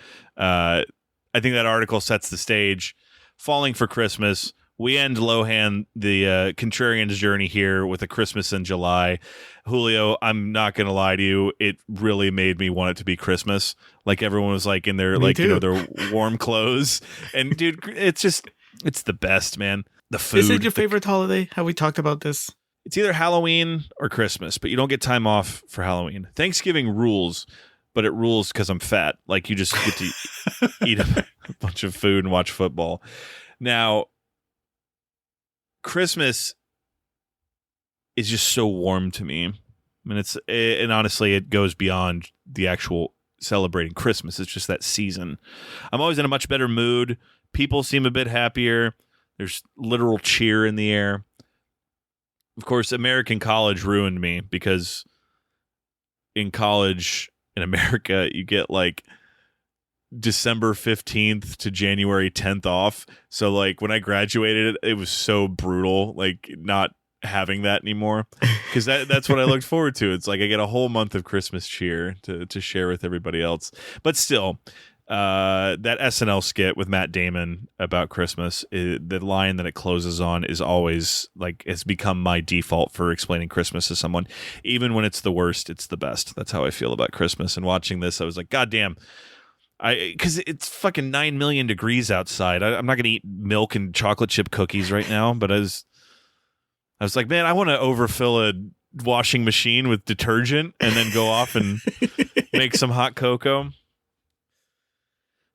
I think that article sets the stage. Falling for Christmas. We end Lohan, the Contrarians journey here with a Christmas in July. Julio, I'm not going to lie to you. It really made me want it to be Christmas. Like everyone was like in their, me like, too. you know, their warm clothes. And dude, it's the best, man. The food. Is it your favorite holiday? Have we talked about this? It's either Halloween or Christmas, but you don't get time off for Halloween. Thanksgiving rules, but it rules because I'm fat. Like, you just get to eat a bunch of food and watch football. Now, Christmas is just so warm to me. I mean, and honestly, it goes beyond the actual celebrating Christmas. It's just that season. I'm always in a much better mood. People seem a bit happier. There's literal cheer in the air. Of course, American college ruined me because in college in America, you get like December 15th to January 10th off. So like when I graduated, it was so brutal, like not having that anymore, because that's what I looked forward to. It's like I get a whole month of Christmas cheer to share with everybody else. But still, that SNL skit with Matt Damon about Christmas, the line that it closes on is always like, it's become my default for explaining Christmas to someone. Even when it's the worst, it's the best. That's how I feel about Christmas. And watching this, I was like, God damn. Because it's fucking 9 million degrees outside. I'm not going to eat milk and chocolate chip cookies right now. But I was like, man, I want to overfill a washing machine with detergent and then go off and make some hot cocoa.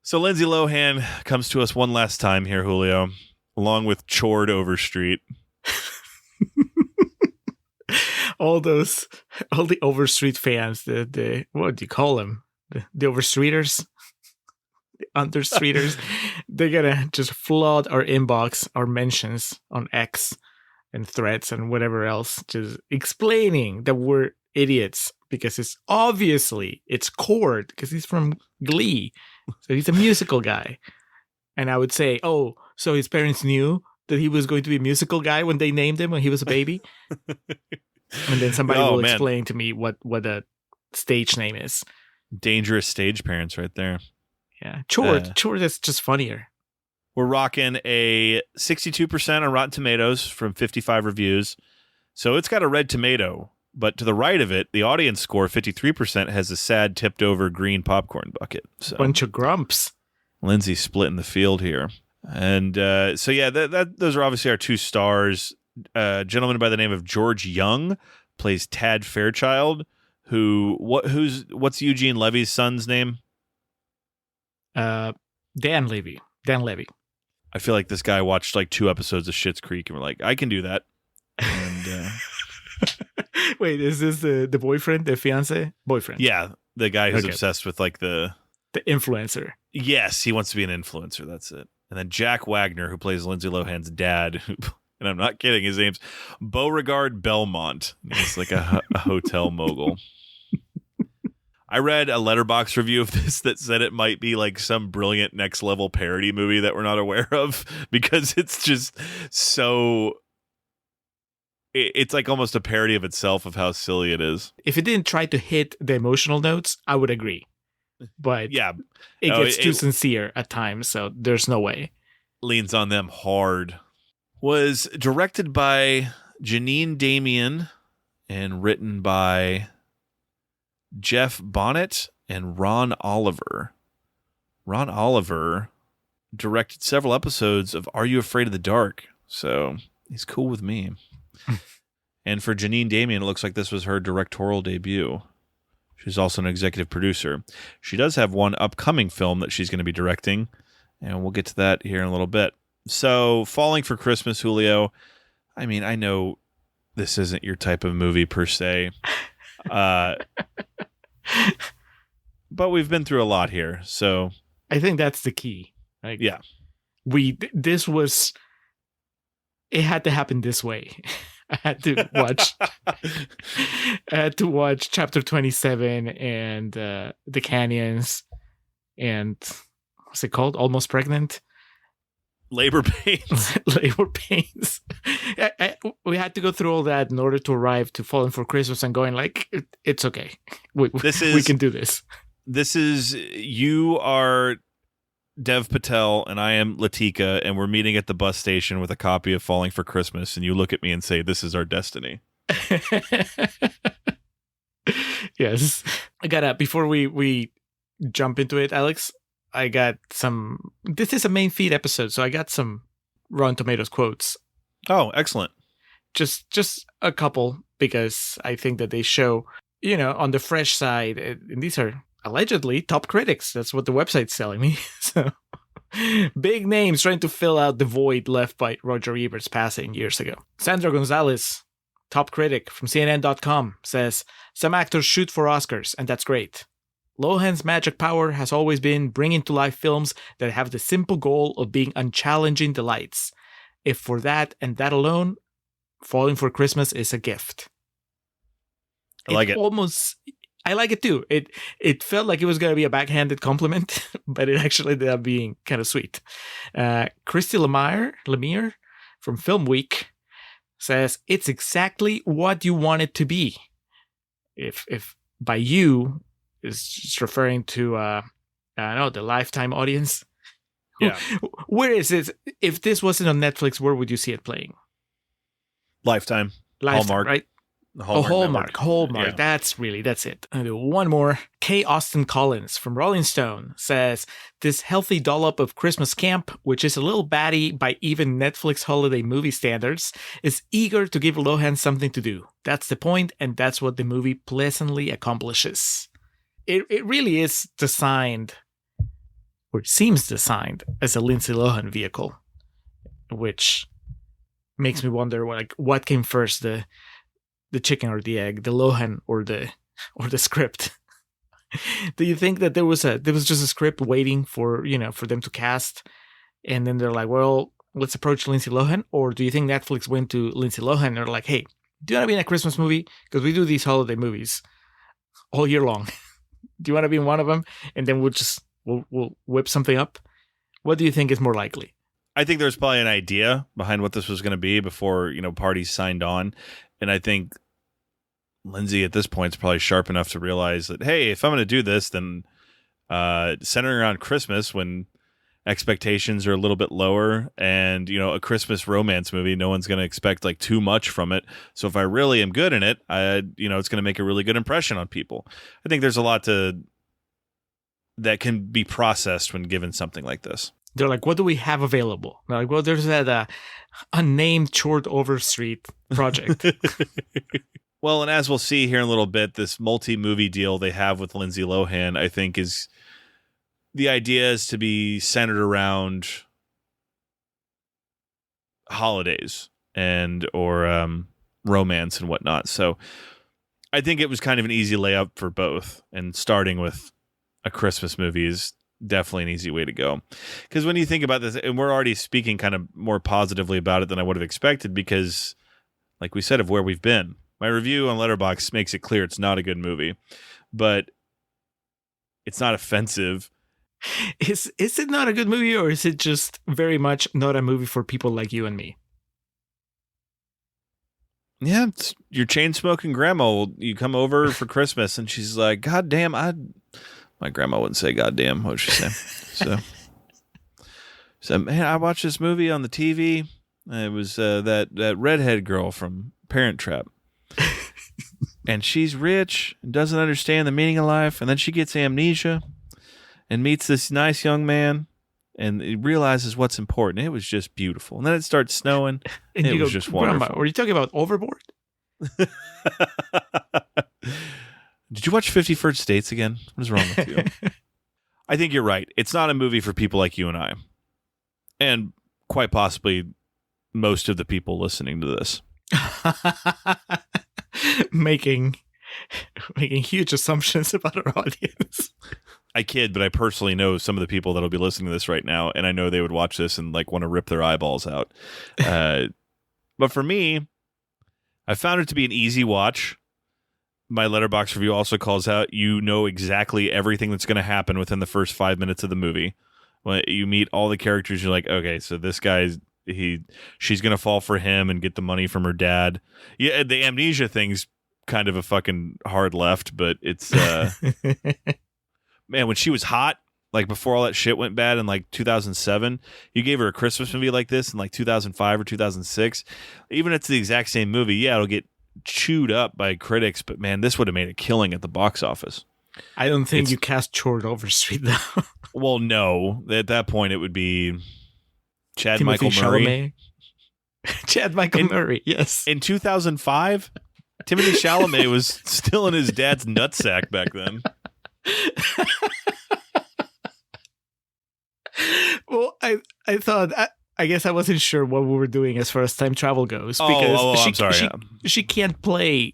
So Lindsay Lohan comes to us one last time here, Julio, along with Chord Overstreet. all the Overstreet fans, the what do you call them? The Overstreeters, the Understreeters. They're gonna just flood our inbox, our mentions on X and Threads and whatever else, just explaining that we're idiots because it's Chord because he's from Glee. So he's a musical guy. And I would say, oh, so his parents knew that he was going to be a musical guy when they named him when he was a baby? And then somebody Oh, will man. explain to me what the stage name is. Dangerous stage parents right there. Yeah. Chore is just funnier. We're rocking a 62% on Rotten Tomatoes from 55 reviews. So it's got a red tomato. But to the right of it, the audience score, 53%, has a sad tipped over green popcorn bucket. So Bunch of grumps. Lindsay's splitting the field here. And so, yeah, those are obviously our 2 stars. A gentleman by the name of George Young plays Tad Fairchild, what's Eugene Levy's son's name? Dan Levy. I feel like this guy watched like 2 episodes of Schitt's Creek and we're like, I can do that. And Wait, is this the boyfriend, the fiance? Boyfriend. yeah, the guy who's obsessed with like the influencer. Yes, he wants to be an influencer. That's it. And then Jack Wagner, who plays Lindsay Lohan's dad, and I'm not kidding, his name's Beauregard Belmont. He's like a hotel mogul. I read a Letterboxd review of this that said it might be like some brilliant next level parody movie that we're not aware of because it's just so. It's like almost a parody of itself of how silly it is. If it didn't try to hit the emotional notes, I would agree. But yeah, it gets too sincere at times, so there's no way. Leans on them hard. Was directed by Janine Damian and written by Jeff Bonnet and Ron Oliver. Ron Oliver directed several episodes of Are You Afraid of the Dark? So he's cool with me. And for Janine Damian, it looks like this was her directorial debut. She's also an executive producer. She does have one upcoming film that she's going to be directing, and we'll get to that here in a little bit. So, Falling for Christmas, Julio. I mean, I know this isn't your type of movie per se, but we've been through a lot here, so I think that's the key. Like, yeah, it had to happen this way. I had to watch chapter 27 and the Canyons and what's it called? Almost Pregnant. Labor pains. Labor pains. We had to go through all that in order to arrive to Falling for Christmas and going like, it's okay. We can do this. This is, you are Dev Patel and I am Latika, and we're meeting at the bus station with a copy of Falling for Christmas, and you look at me and say, this is our destiny. Yes. Before we jump into it, Alex, I got this is a main feed episode, so I got some Rotten Tomatoes quotes. Oh, excellent. Just a couple, because I think that they show, on the fresh side, and these are allegedly top critics. That's what the website's telling me. So big names trying to fill out the void left by Roger Ebert's passing years ago. Sandra Gonzalez, top critic from CNN.com, says, some actors shoot for Oscars, and that's great. Lohan's magic power has always been bringing to life films that have the simple goal of being unchallenging delights. If for that and that alone, Falling for Christmas is a gift. I like it. I like it too. It felt like it was going to be a backhanded compliment, but it actually ended up being kind of sweet. Christy Lemire from Film Week says, it's exactly what you want it to be. If by you is just referring to the Lifetime audience. Yeah. Where is it? If this wasn't on Netflix, where would you see it playing? Lifetime, Hallmark, right? Hallmark. Yeah. That's it. I'll do one more. K. Austin Collins from Rolling Stone says, this healthy dollop of Christmas camp, which is a little batty by even Netflix holiday movie standards, is eager to give Lohan something to do. That's the point, and that's what the movie pleasantly accomplishes. It really is designed, or seems designed, as a Lindsay Lohan vehicle, which makes me wonder what came first, the chicken or the egg, the Lohan or the script. Do you think that there was just a script waiting for them to cast, and then they're like, well, let's approach Lindsay Lohan? Or do you think Netflix went to Lindsay Lohan and they're like, hey, do you want to be in a Christmas movie? Because we do these holiday movies all year long. Do you want to be in one of them? And then we'll whip something up. What do you think is more likely? I think there's probably an idea behind what this was going to be before, parties signed on. And I think Lindsay at this point is probably sharp enough to realize that, hey, if I'm going to do this, then centering around Christmas when expectations are a little bit lower, and a Christmas romance movie, no one's going to expect like too much from it. So if I really am good in it, it's going to make a really good impression on people. I think there's a lot that can be processed when given something like this. They're like, what do we have available? They're like, well, there's that unnamed Chord Overstreet project. Well, and as we'll see here in a little bit, this multi-movie deal they have with Lindsay Lohan, I think is the idea is to be centered around holidays or romance and whatnot. So I think it was kind of an easy layup for both, and starting with a Christmas movie is definitely an easy way to go. Because when you think about this, and we're already speaking kind of more positively about it than I would have expected, because like we said, of where we've been. My review on Letterboxd makes it clear it's not a good movie, but it's not offensive. Is it not a good movie, or is it just very much not a movie for people like you and me? Yeah, it's your chain-smoking grandma. You come over for Christmas, and she's like, God damn, my grandma wouldn't say God damn. What would she say? So, man, I watched this movie on the TV. It was that redhead girl from Parent Trap. And she's rich and doesn't understand the meaning of life. And then she gets amnesia and meets this nice young man and realizes what's important. It was just beautiful. And then it starts snowing. And it was just wonderful. Grandma, were you talking about Overboard? Did you watch 50 First Dates again? What is wrong with you? I think you're right. It's not a movie for people like you and I. And quite possibly most of the people listening to this. making huge assumptions about our audience. I kid, but I personally know some of the people that'll be listening to this right now, and I know they would watch this and like want to rip their eyeballs out. But for me, I found it to be an easy watch. My Letterboxd review also calls out, you know exactly everything that's going to happen within the first 5 minutes of the movie. When you meet all the characters, you're like, okay, so this guy's she's going to fall for him and get the money from her dad. Yeah, the amnesia thing's kind of a fucking hard left, but it's man, when she was hot, like before all that shit went bad in like 2007, you gave her a Christmas movie like this in like 2005 or 2006. Even if it's the exact same movie, yeah, it'll get chewed up by critics, but man, this would have made a killing at the box office. I don't think you cast Chord Overstreet though. Well, no. At that point, it would be Chad Timothy Michael Murray. Chad Michael Murray, yes. In 2005, Timothy Chalamet was still in his dad's nutsack back then. Well, I thought... I guess I wasn't sure what we were doing as far as time travel goes. Because I'm sorry. She can't play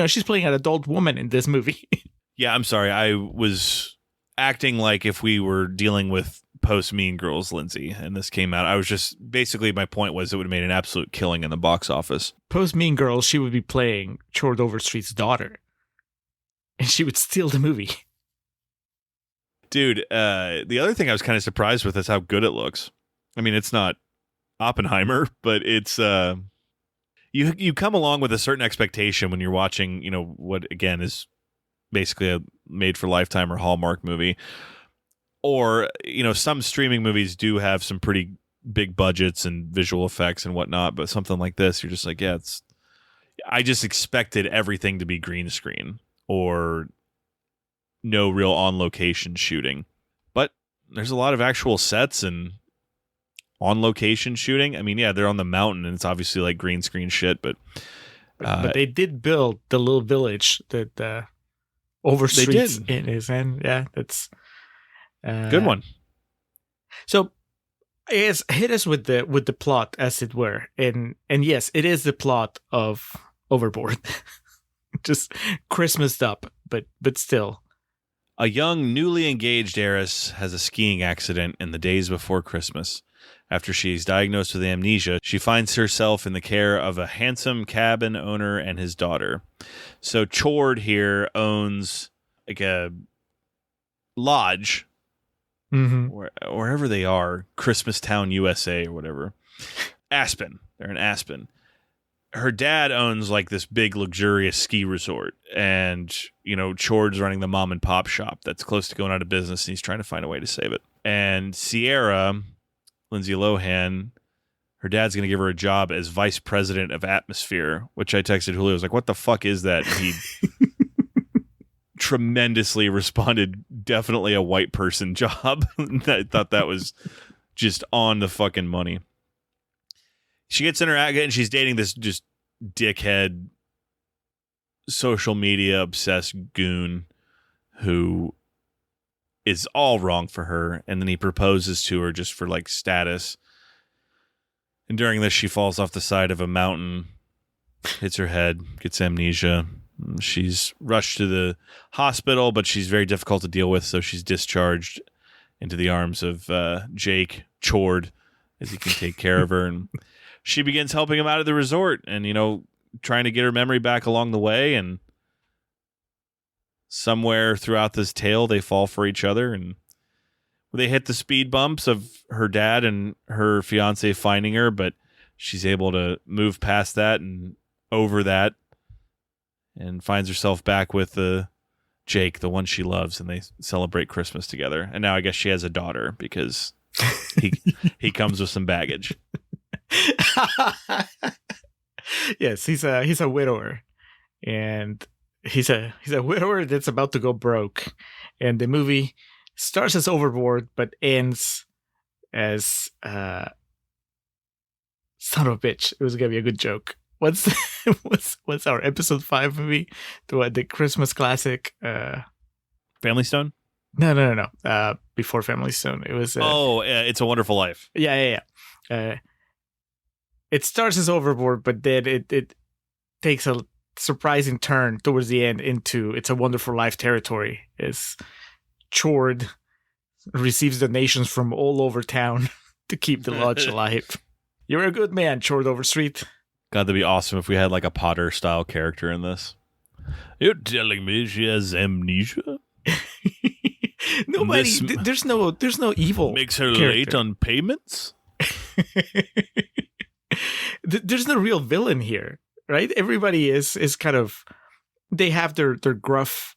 she's playing an adult woman in this movie. Yeah, I'm sorry. I was acting like if we were dealing with post Mean Girls Lindsay and this came out, I was just basically my point was it would have made an absolute killing in the box office. Post Mean Girls, she would be playing Chord Overstreet's daughter, and she would steal the movie. Dude, the other thing I was kind of surprised with is how good it looks. I mean, it's not Oppenheimer, but it's you come along with a certain expectation when you're watching, what again is basically a made for Lifetime or Hallmark movie. Or, some streaming movies do have some pretty big budgets and visual effects and whatnot, but something like this, you're just like, yeah, I just expected everything to be green screen or no real on-location shooting. But there's a lot of actual sets and on-location shooting. I mean, yeah, they're on the mountain, and it's obviously like green screen shit, but they did build the little village that Overstreet's in is, and yeah, that's... good one. So, yes, hit us with the plot, as it were, and yes, it is the plot of Overboard, just Christmased up, but still. A young, newly engaged heiress has a skiing accident in the days before Christmas. After she is diagnosed with amnesia, she finds herself in the care of a handsome cabin owner and his daughter. So Chord here owns like a lodge. Mm-hmm. Wherever they are, Christmas Town, USA or whatever. Aspen. They're in Aspen. her dad owns like this big luxurious ski resort, and Chord's running the mom and pop shop that's close to going out of business, and he's trying to find a way to save it. And Sierra, Lindsay Lohan, her dad's going to give her a job as vice president of atmosphere, which I texted Julio. I was like, what the fuck is that? And he tremendously responded, definitely a white person job. I thought that was just on the fucking money. She gets in her act and she's dating this just dickhead, social media obsessed goon who is all wrong for her. And then he proposes to her just for like status. And during this, she falls off the side of a mountain, hits her head, gets amnesia. She's rushed to the hospital, but she's very difficult to deal with. So she's discharged into the arms of Jake Chord, as he can take care of her. And she begins helping him out at the resort and, trying to get her memory back along the way. And somewhere throughout this tale, they fall for each other. And they hit the speed bumps of her dad and her fiance finding her, but she's able to move past that and over that and finds herself back with Jake, the one she loves, and they celebrate Christmas together. And now I guess she has a daughter because he comes with some baggage. Yes, he's a widower, and he's a widower that's about to go broke. And the movie starts as Overboard, but ends as son of a bitch. It was gonna be a good joke. What's our episode 5 movie? The Christmas classic. Family Stone? No. Before Family Stone, it was. It's a Wonderful Life. Yeah. It starts as Overboard, but then it takes a surprising turn towards the end into It's a Wonderful Life territory. As Chord receives donations from all over town to keep the lodge alive. You're a good man, Chord Overstreet. God, that'd be awesome if we had like a Potter style character in this. You're telling me she has amnesia? Nobody. There's no evil. Makes her character. late on payments? There's no real villain here, right? Everybody is kind of. They have their gruff,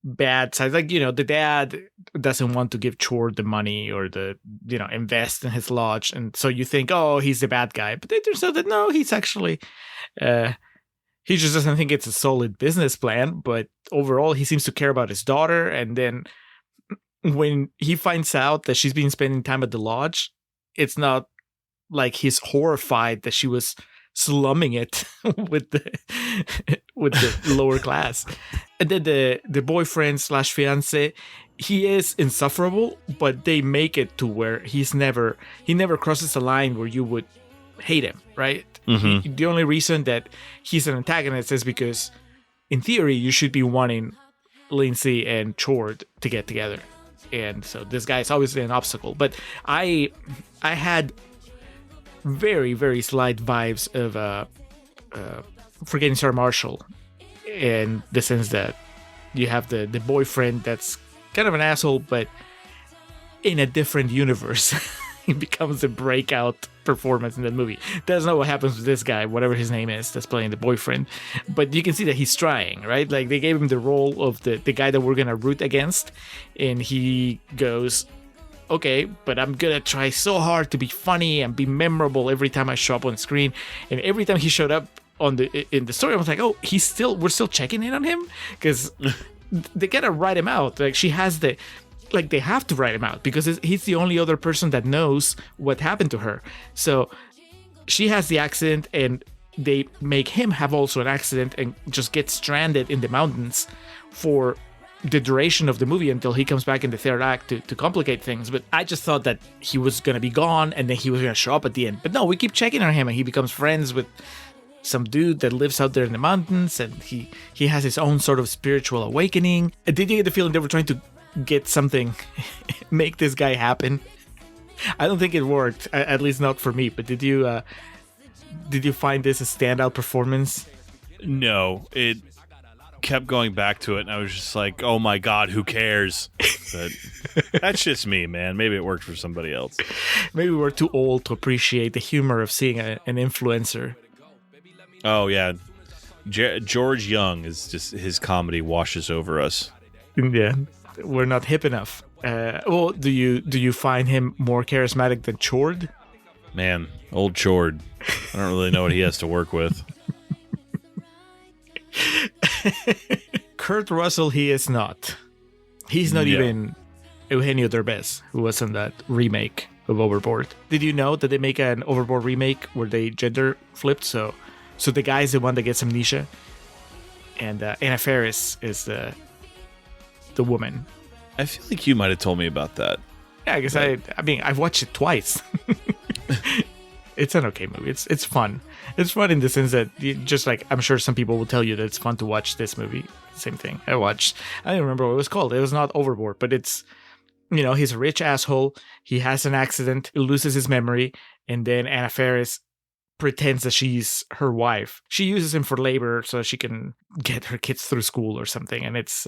bad sides. Like, the dad doesn't want to give Chord the money or invest in his lodge, and so you think, oh, he's the bad guy. But then there's that no, he's actually. He just doesn't think it's a solid business plan, but overall, he seems to care about his daughter. And then when he finds out that she's been spending time at the lodge, it's not like he's horrified that she was slumming it with the lower class. And then the boyfriend / fiance, he is insufferable, but they make it to where he never crosses a line where you would hate him, right? Mm-hmm. The only reason that he's an antagonist is because, in theory, you should be wanting Lindsay and Chord to get together, and so this guy is obviously an obstacle. But I had very, very slight vibes of Forgetting Sarah Marshall, in the sense that you have the boyfriend that's kind of an asshole, but in a different universe. He becomes a breakout performance in the movie. That's not what happens with this guy, whatever his name is, that's playing the boyfriend. But you can see that he's trying, right? Like, they gave him the role of the guy that we're going to root against. And he goes, okay, but I'm going to try so hard to be funny and be memorable every time I show up on screen. And every time he showed up in the story, I was like, oh, we're still checking in on him? Because they got to write him out. Like, she has they have to write him out because he's the only other person that knows what happened to her. So she has the accident, and they make him have also an accident and just get stranded in the mountains for the duration of the movie until he comes back in the third act to complicate things. But I just thought that he was going to be gone and then he was going to show up at the end. But no, we keep checking on him, and he becomes friends with some dude that lives out there in the mountains, and he has his own sort of spiritual awakening. Did you get the feeling they were trying to get something, make this guy happen? I don't think it worked, at least not for me. But did you find this a standout performance? No, it kept going back to it, and I was just like, oh my god, who cares? But that's just me, man. Maybe it worked for somebody else. Maybe we're too old to appreciate the humor of seeing an influencer Oh yeah, George Young is just his comedy washes over us. Yeah, we're not hip enough. Well, do you find him more charismatic than Chord? Man, old Chord. I don't really know what he has to work with. Kurt Russell, he is not. He's not No. even Eugenio Derbez, who was in that remake of Overboard. Did you know that they make an Overboard remake where they gender flipped? So the guy is the one that gets amnesia, and Anna Faris is the woman. I feel like you might have told me about that. Yeah, I guess I mean, I've watched it twice. It's an okay movie. It's fun. It's fun in the sense that just like I'm sure some people will tell you that it's fun to watch this movie. Same thing. I don't remember what it was called. It was not Overboard, but it's, he's a rich asshole. He has an accident, he loses his memory, and then Anna Faris pretends that she's her wife. She uses him for labor so she can get her kids through school or something. And it's,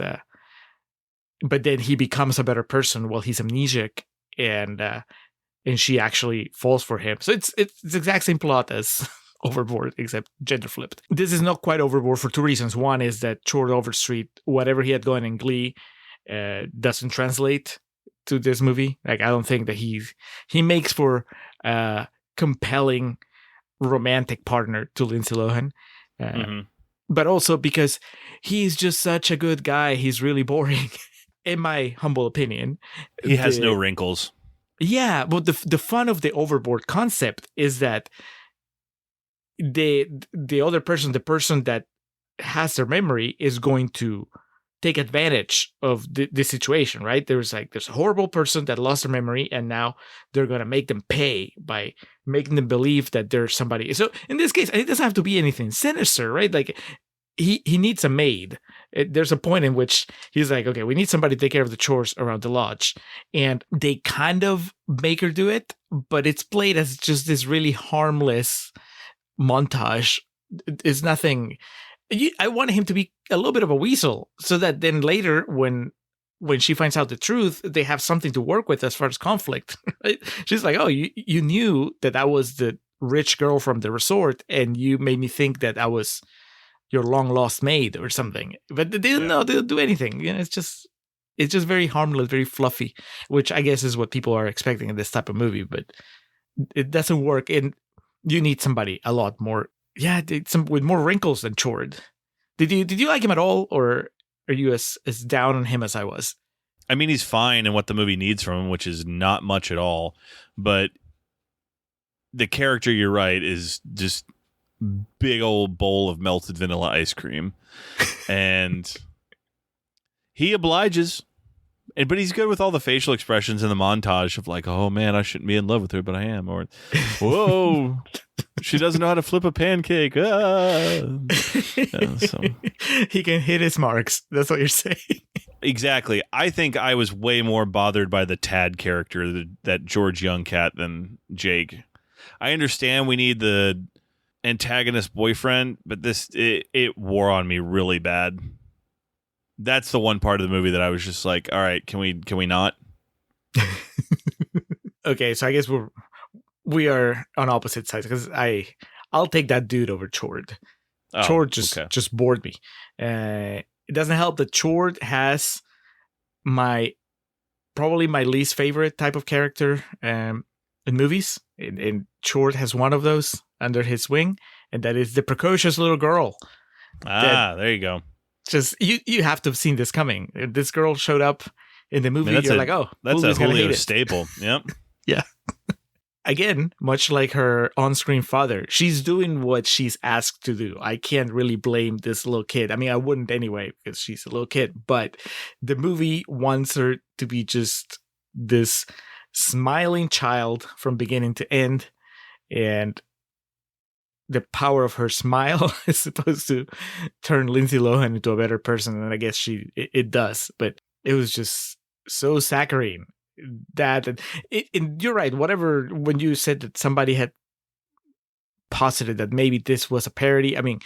but then he becomes a better person while he's amnesiac, and she actually falls for him. So it's the exact same plot as Overboard, except gender flipped. This is not quite Overboard for two reasons. One is that Chord Overstreet, whatever he had going in Glee, doesn't translate to this movie. Like, I don't think that he makes for a compelling romantic partner to Lindsay Lohan. But also because he's just such a good guy, he's really boring, in my humble opinion. He has no wrinkles. Yeah, but the fun of the Overboard concept is that the other person, the person that has their memory, is going to take advantage of the situation, right? There's a horrible person that lost their memory, and now they're going to make them pay by making them believe that there's somebody. So in this case, it doesn't have to be anything sinister, right? Like, he needs a maid. There's a point in which he's like, okay, we need somebody to take care of the chores around the lodge. And they kind of make her do it, but it's played as just this really harmless montage. It's nothing. I wanted him to be a little bit of a weasel so that then later when she finds out the truth, they have something to work with as far as conflict. Right? She's like, oh, you knew that was the rich girl from the resort, and you made me think that I was your long lost maid or something. But they didn't know they'll do anything. It's just very harmless, very fluffy, which I guess is what people are expecting in this type of movie, but it doesn't work. And you need somebody a lot more, with more wrinkles than Chord. Did you like him at all, or are you as down on him as I was? I mean, he's fine in what the movie needs from him, which is not much at all. But the character, you're right, is just big old bowl of melted vanilla ice cream, and he obliges, but he's good with all the facial expressions in the montage of like, oh man, I shouldn't be in love with her, but I am, or whoa, she doesn't know how to flip a pancake. So. He can hit his marks. That's what you're saying. Exactly. I think I was way more bothered by the Tad character, that George Young cat, than Jake. I understand we need the antagonist boyfriend, but it wore on me really bad. That's the one part of the movie that I was just like, all right, can we not? Okay, so I guess we are on opposite sides, because I'll take that dude over Chord. Chord just bored me. It doesn't help that Chord has probably my least favorite type of character in movies, and Chord has one of those under his wing, and that is the precocious little girl. There you go. Just you have to have seen this coming. This girl showed up in the movie. You're like, oh, that's Julio's a gonna Julio hate it. staple. Yep. Yeah. Again, much like her on-screen father, she's doing what she's asked to do. I can't really blame this little kid. I mean, I wouldn't anyway, because she's a little kid. But the movie wants her to be just this smiling child from beginning to end, and the power of her smile is supposed to turn Lindsay Lohan into a better person, and I guess it does. But it was just so saccharine that, and you're right. Whatever, when you said that somebody had posited that maybe this was a parody, I mean,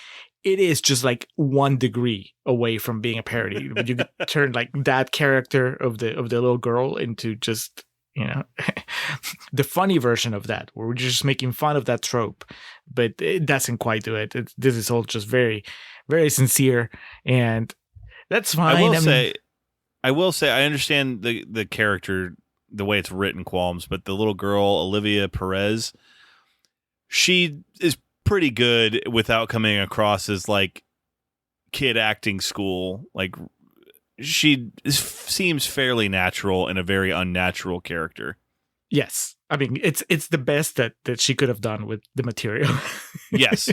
it is just like 1 degree away from being a parody. But you could turn like that character of the little girl into just the funny version of that, where we're just making fun of that trope, but it doesn't quite do it. This is all just very, very sincere, and that's fine. I will say, I understand the character, the way it's written, qualms, but the little girl, Olivia Perez, she is pretty good without coming across as like kid acting school. Like, she seems fairly natural in a very unnatural character. Yes. I mean, it's the best that she could have done with the material. Yes.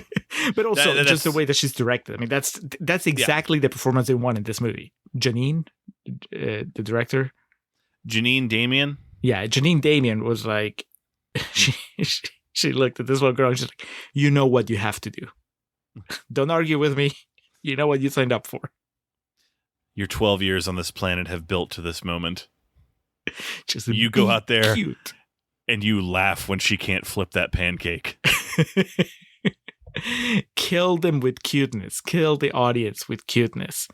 But also just the way that she's directed. I mean, that's exactly the performance they want in this movie. Janine, the director. Janine Damian? Yeah, Janine Damian was like, she looked at this little girl and she's like, you know what you have to do. Don't argue with me. You know what you signed up for. Your 12 years on this planet have built to this moment. Just you go out there cute. And you laugh when she can't flip that pancake. Kill them with cuteness. Kill the audience with cuteness.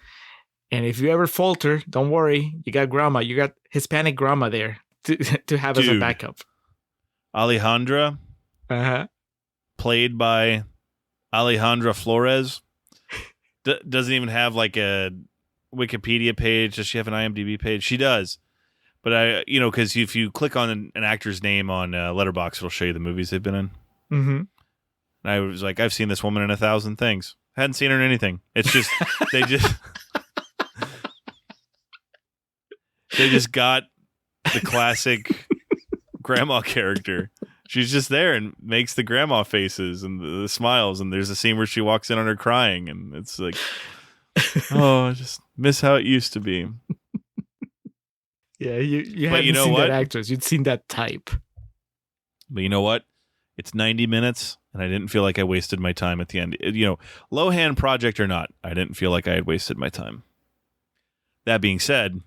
And if you ever falter, don't worry. You got grandma. You got Hispanic grandma there to have as a backup. Alejandra, played by Alejandra Flores, doesn't even have like a Wikipedia page. Does she have an IMDb page? She does. But because if you click on an actor's name on Letterboxd, it'll show you the movies they've been in. Mm-hmm. And I was like, I've seen this woman in 1,000 things. Hadn't seen her in anything. It's just they just got the classic grandma character. She's just there and makes the grandma faces and the smiles. And there's a scene where she walks in on her crying, and it's like, oh, I just miss how it used to be. Yeah, you hadn't seen that actress. You'd seen that type. But you know what? It's 90 minutes, and I didn't feel like I wasted my time at the end. Lohan project or not, I didn't feel like I had wasted my time. That being said,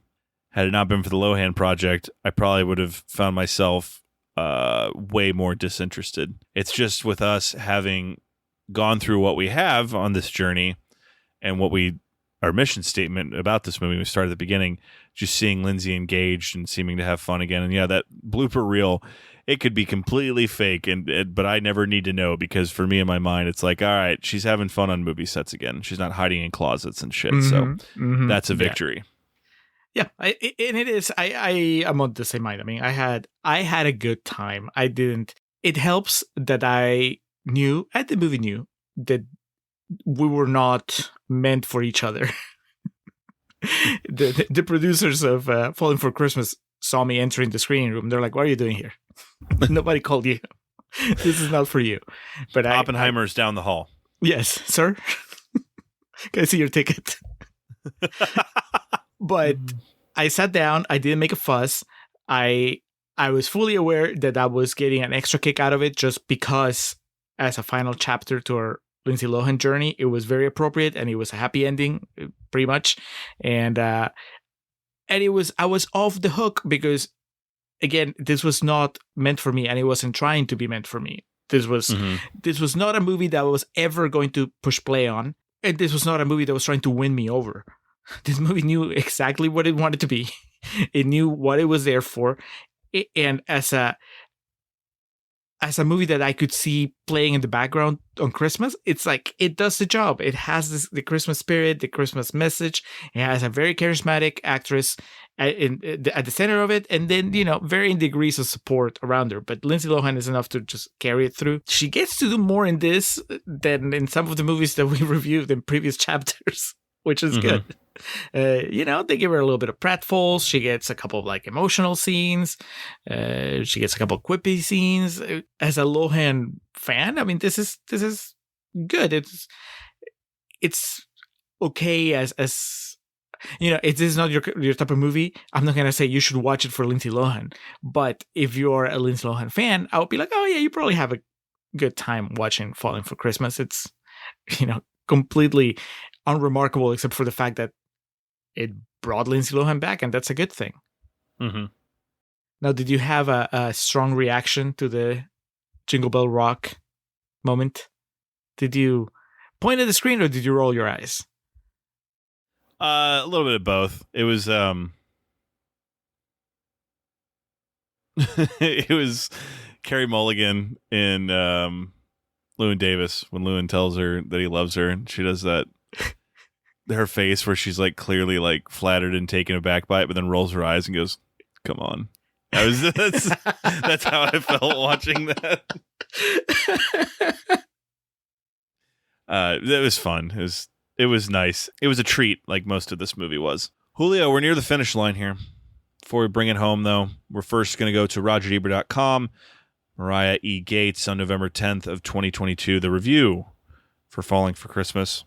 had it not been for the Lohan project, I probably would have found myself way more disinterested. It's just with us having gone through what we have on this journey and our mission statement about this movie, we started at the beginning, just seeing Lindsay engaged and seeming to have fun again. And yeah, that blooper reel, it could be completely fake, but I never need to know, because for me in my mind, it's like, all right, she's having fun on movie sets again. She's not hiding in closets and shit. So that's a victory. Yeah, and it is. I am on the same mind. I mean, I had a good time. It helps that the movie knew that we were not meant for each other. The producers of Falling for Christmas saw me entering the screening room. They're like, "What are you doing here? Nobody called you. This is not for you." But Oppenheimer's down the hall. Yes, sir. Can I see your ticket? But I sat down. I didn't make a fuss. I was fully aware that I was getting an extra kick out of it, just because as a final chapter to our Lindsay Lohan journey, it was very appropriate, and it was a happy ending, pretty much. And I was off the hook because, again, this was not meant for me, and it wasn't trying to be meant for me. This was not a movie that I was ever going to push play on, and this was not a movie that was trying to win me over. This movie knew exactly what it wanted to be. It knew what it was there for, and as a movie that I could see playing in the background on Christmas, it's like, it does the job. It has the Christmas spirit, the Christmas message. It has a very charismatic actress at the center of it, and then, varying degrees of support around her. But Lindsay Lohan is enough to just carry it through. She gets to do more in this than in some of the movies that we reviewed in previous chapters, which is good. They give her a little bit of pratfalls. She gets a couple of emotional scenes. She gets a couple of quippy scenes. As a Lohan fan, I mean, this is good. It's okay as it is not your type of movie. I'm not gonna say you should watch it for Lindsay Lohan, but if you're a Lindsay Lohan fan, I would be like, oh yeah, you probably have a good time watching Falling for Christmas. It's completely unremarkable, except for the fact that it brought Lindsay Lohan back, and that's a good thing. Mm-hmm. Now, did you have a strong reaction to the Jingle Bell Rock moment? Did you point at the screen, or did you roll your eyes? A little bit of both. It was It was Carey Mulligan in Llewyn Davis when Llewyn tells her that he loves her, and she does that. Her face where she's like clearly like flattered and taken aback by it, but then rolls her eyes and goes, "Come on." That's how I felt watching that. It was fun. It was nice. It was a treat, like most of this movie was. Julio, we're near the finish line here. Before we bring it home, though, we're first going to go to RogerEbert.com. Mariah E. Gates on November 10th of 2022. The review for Falling for Christmas.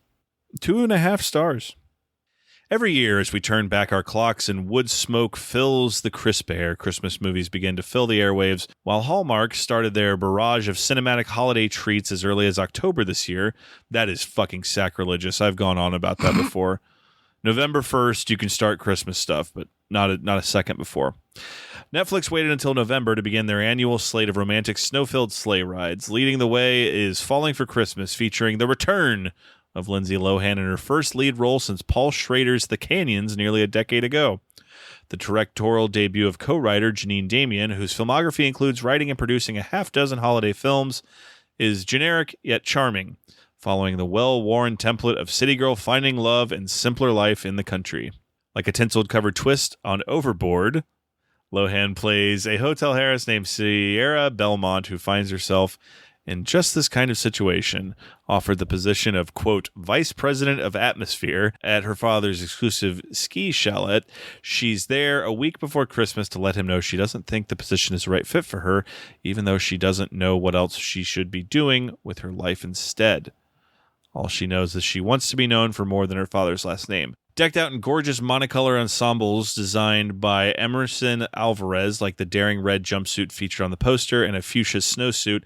2.5 stars. Every year, as we turn back our clocks and wood smoke fills the crisp air, Christmas movies begin to fill the airwaves. While Hallmark started their barrage of cinematic holiday treats as early as October this year, that is fucking sacrilegious. I've gone on about that before. November 1st, you can start Christmas stuff, but not a second before. Netflix waited until November to begin their annual slate of romantic snow-filled sleigh rides. Leading the way is Falling for Christmas, featuring the return of Lindsay Lohan in her first lead role since Paul Schrader's The Canyons nearly a decade ago. The directorial debut of co-writer Janine Damian, whose filmography includes writing and producing a half-dozen holiday films, is generic yet charming, following the well-worn template of city girl finding love and simpler life in the country. Like a tinseled covered twist on Overboard, Lohan plays a hotel heiress named Sierra Belmont who finds herself in just this kind of situation, offered the position of, quote, vice president of atmosphere at her father's exclusive ski chalet. She's there a week before Christmas to let him know she doesn't think the position is the right fit for her, even though she doesn't know what else she should be doing with her life instead. All she knows is she wants to be known for more than her father's last name. Decked out in gorgeous monocolor ensembles designed by Emerson Alvarez, like the daring red jumpsuit featured on the poster and a fuchsia snowsuit,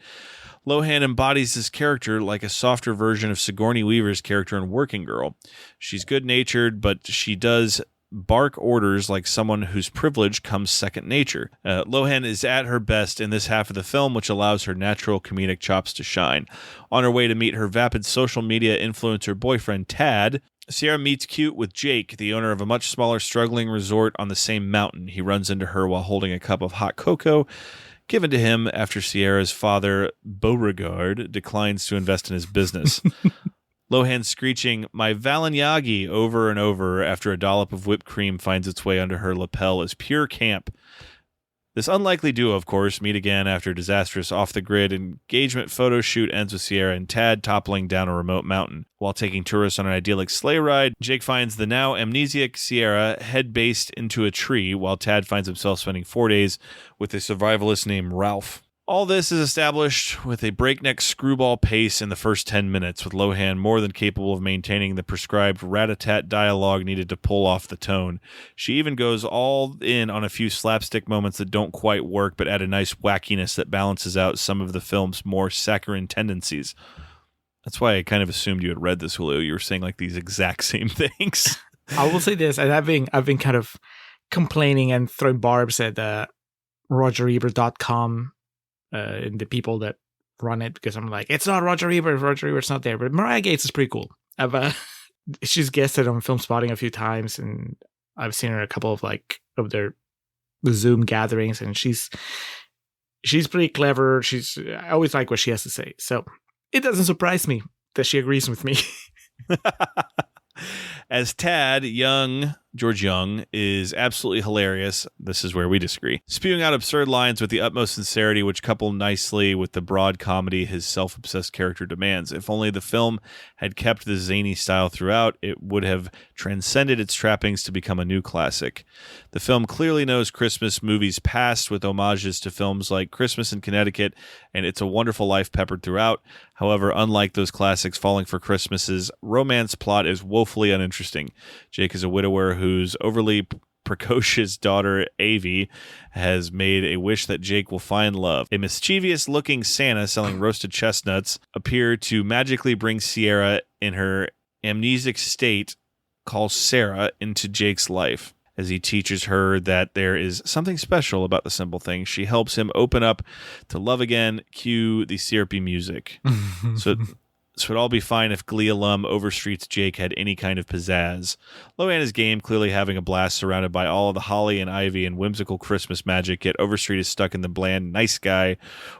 Lohan embodies this character like a softer version of Sigourney Weaver's character in Working Girl. She's good-natured, but she does bark orders like someone whose privilege comes second nature. Lohan is at her best in this half of the film, which allows her natural comedic chops to shine. On her way to meet her vapid social media influencer boyfriend, Tad, Sierra meets cute with Jake, the owner of a much smaller, struggling resort on the same mountain. He runs into her while holding a cup of hot cocoa given to him after Sierra's father, Beauregard, declines to invest in his business. Lohan screeching, "My Valignaggi," over and over after a dollop of whipped cream finds its way under her lapel is pure camp. This unlikely duo, of course, meet again after a disastrous off-the-grid engagement photo shoot ends with Sierra and Tad toppling down a remote mountain. While taking tourists on an idyllic sleigh ride, Jake finds the now amnesiac Sierra head-based into a tree, while Tad finds himself spending 4 days with a survivalist named Ralph. All this is established with a breakneck screwball pace in the first 10 minutes, with Lohan more than capable of maintaining the prescribed rat-a-tat dialogue needed to pull off the tone. She even goes all in on a few slapstick moments that don't quite work, but add a nice wackiness that balances out some of the film's more saccharine tendencies. That's why I kind of assumed you had read this, Julio. You were saying like these exact same things. I will say this, and I've been kind of complaining and throwing barbs at RogerEbert.com. And the people that run it, because I'm like, it's not Roger Ebert's not there. But Mariah Gates is pretty cool. She's guested on Film Spotting a few times, and I've seen her a couple of of their Zoom gatherings, and she's pretty clever. I always like what she has to say, so it doesn't surprise me that she agrees with me. As Tad, George Young, is absolutely hilarious. This is where we disagree. Spewing out absurd lines with the utmost sincerity, which couple nicely with the broad comedy his self-obsessed character demands. If only the film had kept the zany style throughout, it would have transcended its trappings to become a new classic. The film clearly knows Christmas movies past, with homages to films like Christmas in Connecticut and It's a Wonderful Life peppered throughout. However, unlike those classics, Falling for Christmas's romance plot is woefully uninteresting. Jake is a widower whose overly precocious daughter, Avi, has made a wish that Jake will find love. A mischievous-looking Santa selling roasted chestnuts appear to magically bring Sierra, in her amnesic state, calls Sarah into Jake's life. As he teaches her that there is something special about the simple things, she helps him open up to love again. Cue the syrupy music. so it'd all be fine if Glee alum Overstreet's Jake had any kind of pizzazz. Lohan is game, clearly having a blast surrounded by all of the holly and ivy and whimsical Christmas magic, yet Overstreet is stuck in the bland nice guy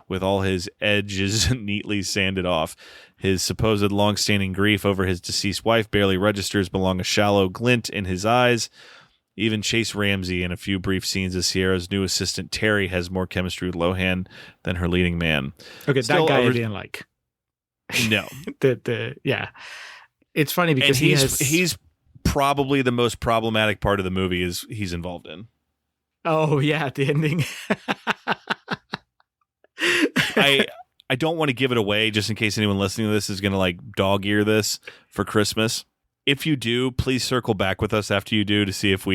with all his edges neatly sanded off. His supposed long-standing grief over his deceased wife barely registers belong a shallow glint in his eyes. Even Chase Ramsey in a few brief scenes as Sierra's new assistant Terry has more chemistry with Lohan than her leading man. Okay, that guy I didn't like. No. Yeah. It's funny because he's probably the most problematic part of the movie is he's involved in. Oh yeah, the ending. I don't want to give it away just in case anyone listening to this is going to like dog ear this for Christmas. If you do, please circle back with us after you do to see if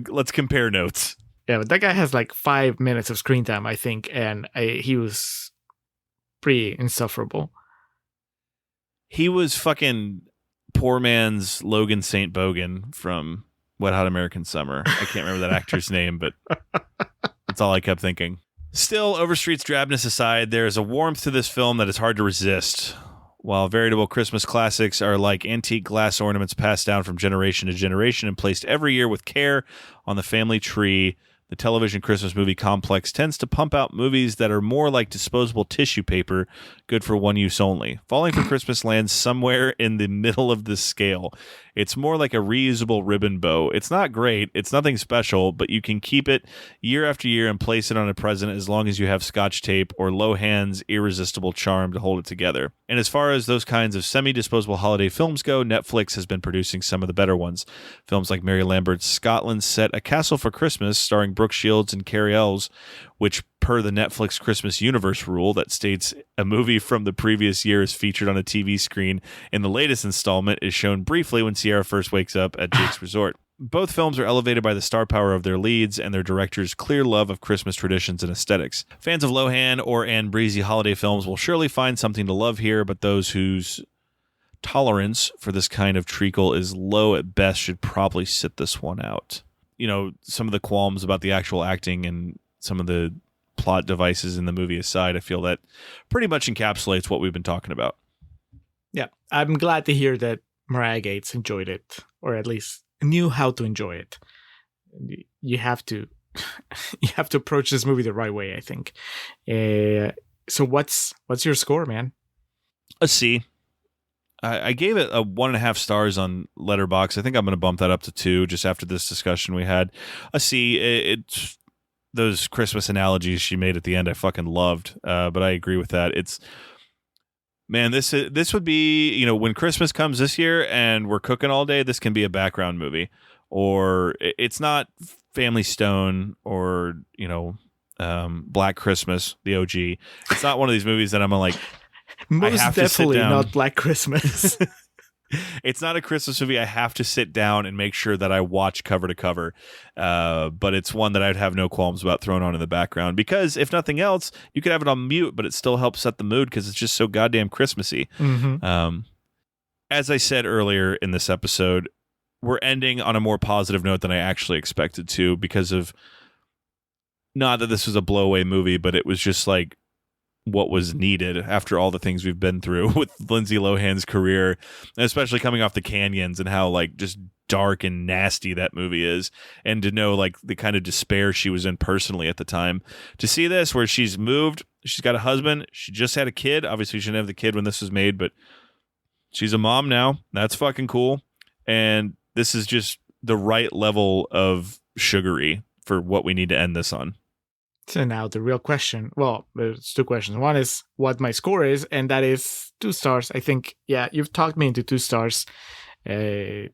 let's compare notes. Yeah, but that guy has like 5 minutes of screen time, I think, and he was pretty insufferable. He was fucking poor man's Logan St. Bogan from Wet Hot American Summer. I can't remember that actor's name, but that's all I kept thinking. Still, Overstreet's drabness aside, there is a warmth to this film that is hard to resist. While veritable Christmas classics are like antique glass ornaments passed down from generation to generation and placed every year with care on the family tree, the television Christmas movie complex tends to pump out movies that are more like disposable tissue paper, good for one use only. Falling for Christmas lands somewhere in the middle of this scale. It's more like a reusable ribbon bow. It's not great, it's nothing special, but you can keep it year after year and place it on a present as long as you have Scotch tape or Lohan's irresistible charm to hold it together. And as far as those kinds of semi-disposable holiday films go, Netflix has been producing some of the better ones. Films like Mary Lambert's Scotland Set A Castle for Christmas, starring Brooke Shields and Carrie Ells, which per the Netflix Christmas universe rule that states a movie from the previous year is featured on a TV screen in the latest installment is shown briefly when Sierra first wakes up at Jake's resort. Both films are elevated by the star power of their leads and their director's clear love of Christmas traditions and aesthetics. Fans of Lohan or Anne Breezy holiday films will surely find something to love here, but those whose tolerance for this kind of treacle is low at best should probably sit this one out. You know, some of the qualms about the actual acting and some of the plot devices in the movie aside, I feel that pretty much encapsulates what we've been talking about. Yeah, I'm glad to hear that Mariah Gates enjoyed it, or at least knew how to enjoy it. You have to approach this movie the right way, I think. So what's your score, man? A C. I gave it a 1.5 stars on Letterboxd. I think I'm going to bump that up to 2 just after this discussion we had. A C. It's those Christmas analogies she made at the end I fucking loved, but I agree with that. It's, man, this would be, you know, when Christmas comes this year and we're cooking all day, this can be a background movie. Or it's not Family Stone or, you know, Black Christmas, the OG. It's not one of these movies that I'm like, most I have definitely to sit down. not Black Christmas. It's not a Christmas movie I have to sit down and make sure that I watch cover to cover. But it's one that I'd have no qualms about throwing on in the background because if nothing else, you could have it on mute, but it still helps set the mood because it's just so goddamn Christmassy. Mm-hmm. As I said earlier in this episode, we're ending on a more positive note than I actually expected to because of not that this was a blowaway movie, but it was just like what was needed after all the things we've been through with Lindsay Lohan's career, and especially coming off the Canyons and how like just dark and nasty that movie is, and to know like the kind of despair she was in personally at the time. To see this where she's moved, she's got a husband, she just had a kid. Obviously she didn't have the kid when this was made, but she's a mom now. That's fucking cool. And this is just the right level of sugary for what we need to end this on. So now the real question, well, there's 2 questions. One is what my score is, and that is 2 stars. I think, yeah, you've talked me into 2 stars with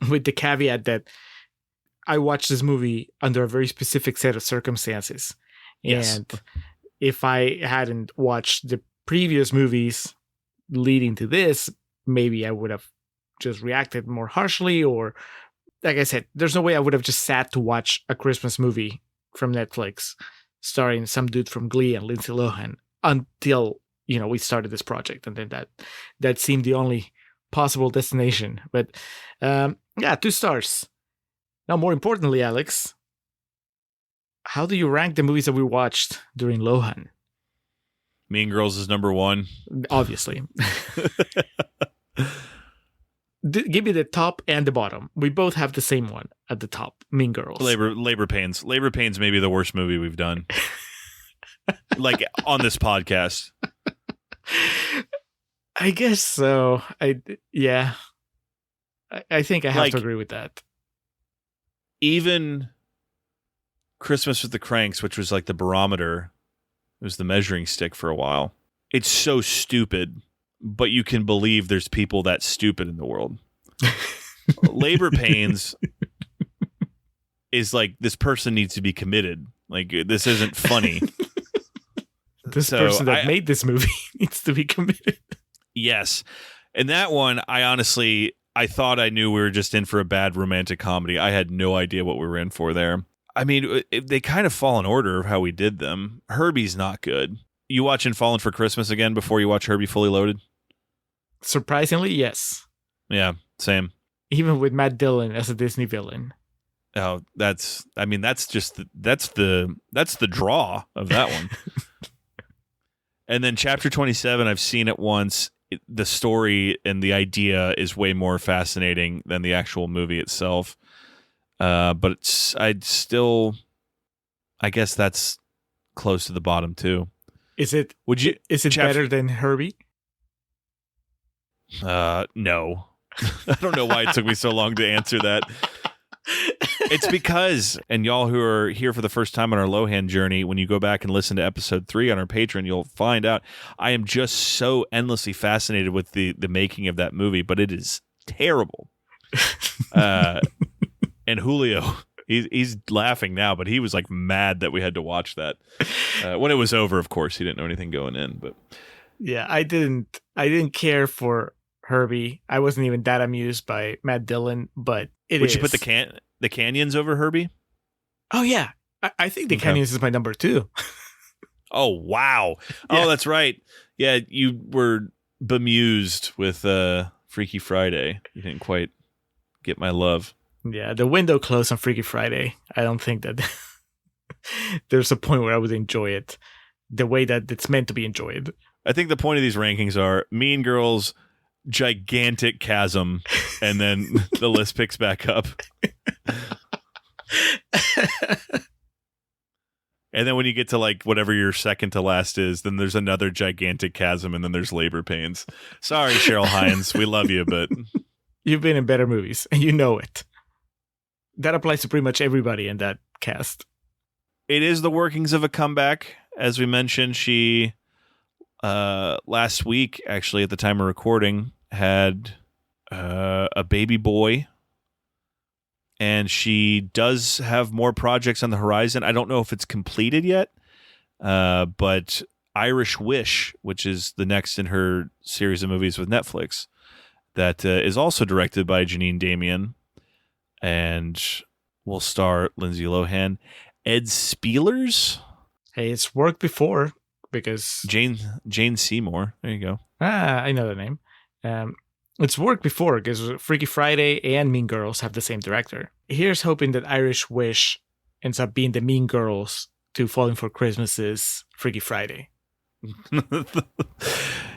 the caveat that I watched this movie under a very specific set of circumstances. Yes. And if I hadn't watched the previous movies leading to this, maybe I would have just reacted more harshly, or like I said, there's no way I would have just sat to watch a Christmas movie from Netflix starring some dude from Glee and Lindsay Lohan until, you know, we started this project, and then that seemed the only possible destination. But yeah, 2 stars. Now, more importantly, Alex, how do you rank the movies that we watched during Lohan? Mean Girls is number one. Obviously. Give me the top and the bottom. We both have the same one at the top. Mean Girls. Labor Pains. Labor Pains may be the worst movie we've done. Like on this podcast. I guess so. I think I have to agree with that. Even Christmas with the Cranks, which was like the barometer, it was the measuring stick for a while. It's so stupid, but you can believe there's people that stupid in the world. Labor Pains is like, this person needs to be committed. Like, this isn't funny. This person that made this movie needs to be committed. Yes. And that one, I thought I knew we were just in for a bad romantic comedy. I had no idea what we were in for there. I mean, they kind of fall in order of how we did them. Herbie's not good. You watching Fallen for Christmas again before you watch Herbie Fully Loaded? Surprisingly, yes. Yeah, same. Even with Matt Dillon as a Disney villain. Oh, that's the draw of that one. And then Chapter 27, I've seen it once. The story and the idea is way more fascinating than the actual movie itself. But I guess that's close to the bottom too. Is it better than Herbie? No. I don't know why it took me so long to answer that. It's because, and y'all who are here for the first time on our Lohan journey, when you go back and listen to episode 3 on our Patreon, you'll find out I am just so endlessly fascinated with the making of that movie, but it is terrible. And Julio, he's laughing now, but he was like mad that we had to watch that. When it was over, of course, he didn't know anything going in. But yeah, I didn't care for Herbie. I wasn't even that amused by Matt Dillon, but would you put the Canyons over Herbie? Oh yeah, I think the Canyons is my number 2. Oh wow! Yeah. Oh, that's right. Yeah, you were bemused with Freaky Friday. You didn't quite get my love. Yeah, the window closed on Freaky Friday. I don't think that there's a point where I would enjoy it the way that it's meant to be enjoyed. I think the point of these rankings are Mean Girls, gigantic chasm, and then the list picks back up. And then when you get to like whatever your second to last is, then there's another gigantic chasm, and then there's Labor Pains. Sorry, Cheryl Hines, we love you, but you've been in better movies, and you know it. That applies to pretty much everybody in that cast. It is the workings of a comeback. As we mentioned, she last week, actually, at the time of recording, had a baby boy. And she does have more projects on the horizon. I don't know if it's completed yet, but Irish Wish, which is the next in her series of movies with Netflix, that is also directed by Janine Damian and will star Lindsay Lohan. Ed Spielers? Hey, it's worked before because... Jane Seymour. There you go. I know the name. It's worked before because Freaky Friday and Mean Girls have the same director. Here's hoping that Irish Wish ends up being the Mean Girls to Falling for Christmas's Freaky Friday.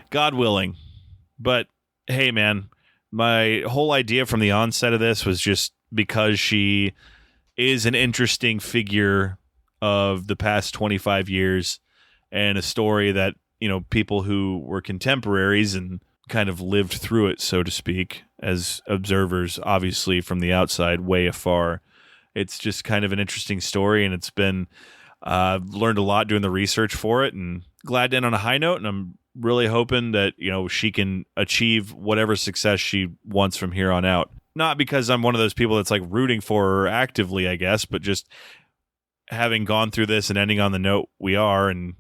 God willing. But hey, man, my whole idea from the onset of this was just because she is an interesting figure of the past 25 years and a story that, you know, people who were contemporaries and kind of lived through it, so to speak, as observers, obviously from the outside, way afar. It's just kind of an interesting story, and it's been learned a lot doing the research for it, and glad to end on a high note. And I'm really hoping that, you know, she can achieve whatever success she wants from here on out. Not because I'm one of those people that's like rooting for her actively, I guess, but just having gone through this and ending on the note we are, and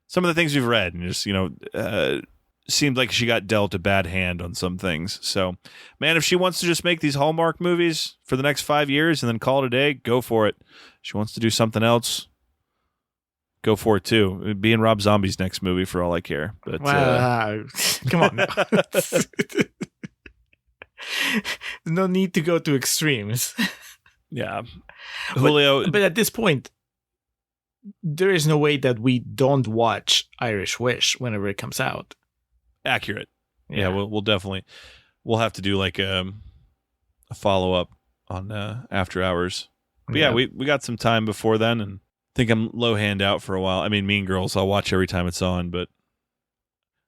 some of the things we've read, and just, you know, seemed like she got dealt a bad hand on some things. So, man, if she wants to just make these Hallmark movies for the next 5 years and then call it a day, go for it. If she wants to do something else, go for it too. It'd be in Rob Zombie's next movie for all I care. But come on now. No need to go to extremes. Yeah. Julio. But at this point, there is no way that we don't watch Irish Wish whenever it comes out. Accurate. Yeah, we'll definitely have to do like a follow up on After Hours. But yeah, we got some time before then, and I think I'm Lohan out for a while. I mean, Mean Girls I'll watch every time it's on, but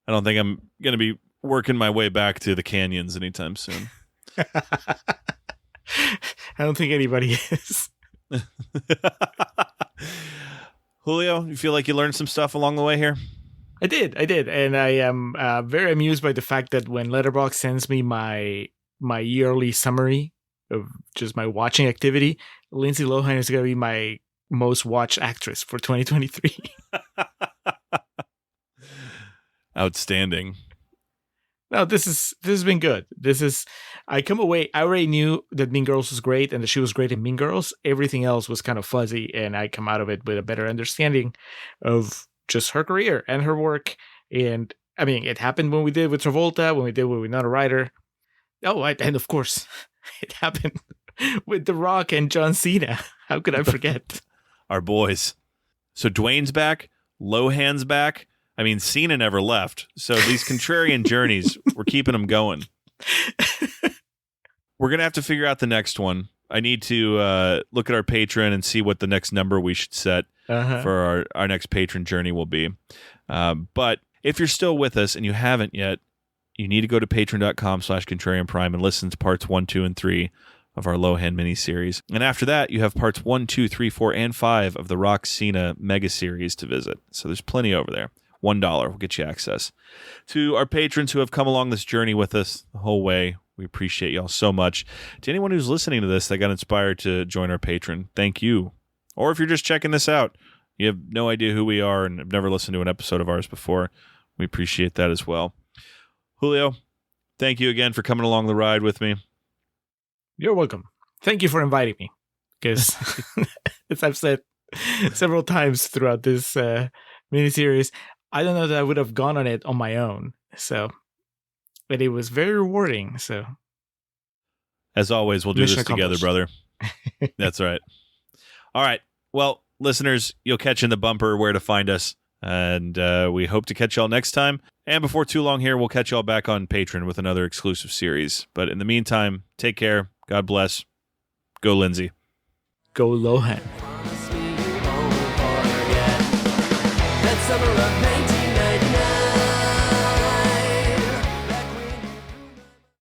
I don't think I'm gonna be working my way back to the canyons anytime soon. I don't think anybody is. Julio, you feel like you learned some stuff along the way here? I did, and I am very amused by the fact that when Letterboxd sends me my yearly summary of just my watching activity, Lindsay Lohan is going to be my most watched actress for 2023. Outstanding. No, this has been good. I come away, I already knew that Mean Girls was great and that she was great in Mean Girls. Everything else was kind of fuzzy, and I come out of it with a better understanding of just her career and her work. And I mean, it happened when we did with Travolta, when we did with Winona Ryder. Oh, and of course, it happened with The Rock and John Cena. How could I forget? Our boys. So Dwayne's back, Lohan's back. I mean, Cena never left. So these contrarian journeys, we're keeping them going. We're going to have to figure out the next one. I need to look at our Patreon and see what the next number we should set for our next patron journey will be. But if you're still with us and you haven't yet, you need to go to patreon.com/Contrarian Prime and listen to parts 1, 2, and 3 of our Lohan miniseries. And after that, you have parts 1, 2, 3, 4, and 5 of the Rock Cena mega series to visit. So there's plenty over there. $1 will get you access. To our patrons who have come along this journey with us the whole way, we appreciate y'all so much. To anyone who's listening to this that got inspired to join our Patreon, thank you. Or if you're just checking this out, you have no idea who we are and have never listened to an episode of ours before, we appreciate that as well. Julio, thank you again for coming along the ride with me. You're welcome. Thank you for inviting me. Because, as I've said several times throughout this miniseries, I don't know that I would have gone on it on my own. So, but it was very rewarding. So, as always, we'll do this together, brother. That's right. All right. Well, listeners, you'll catch in the bumper where to find us. And we hope to catch y'all next time. And before too long here, we'll catch y'all back on Patreon with another exclusive series. But in the meantime, take care. God bless. Go, Lindsay. Go, Lohan. That summer of 1990.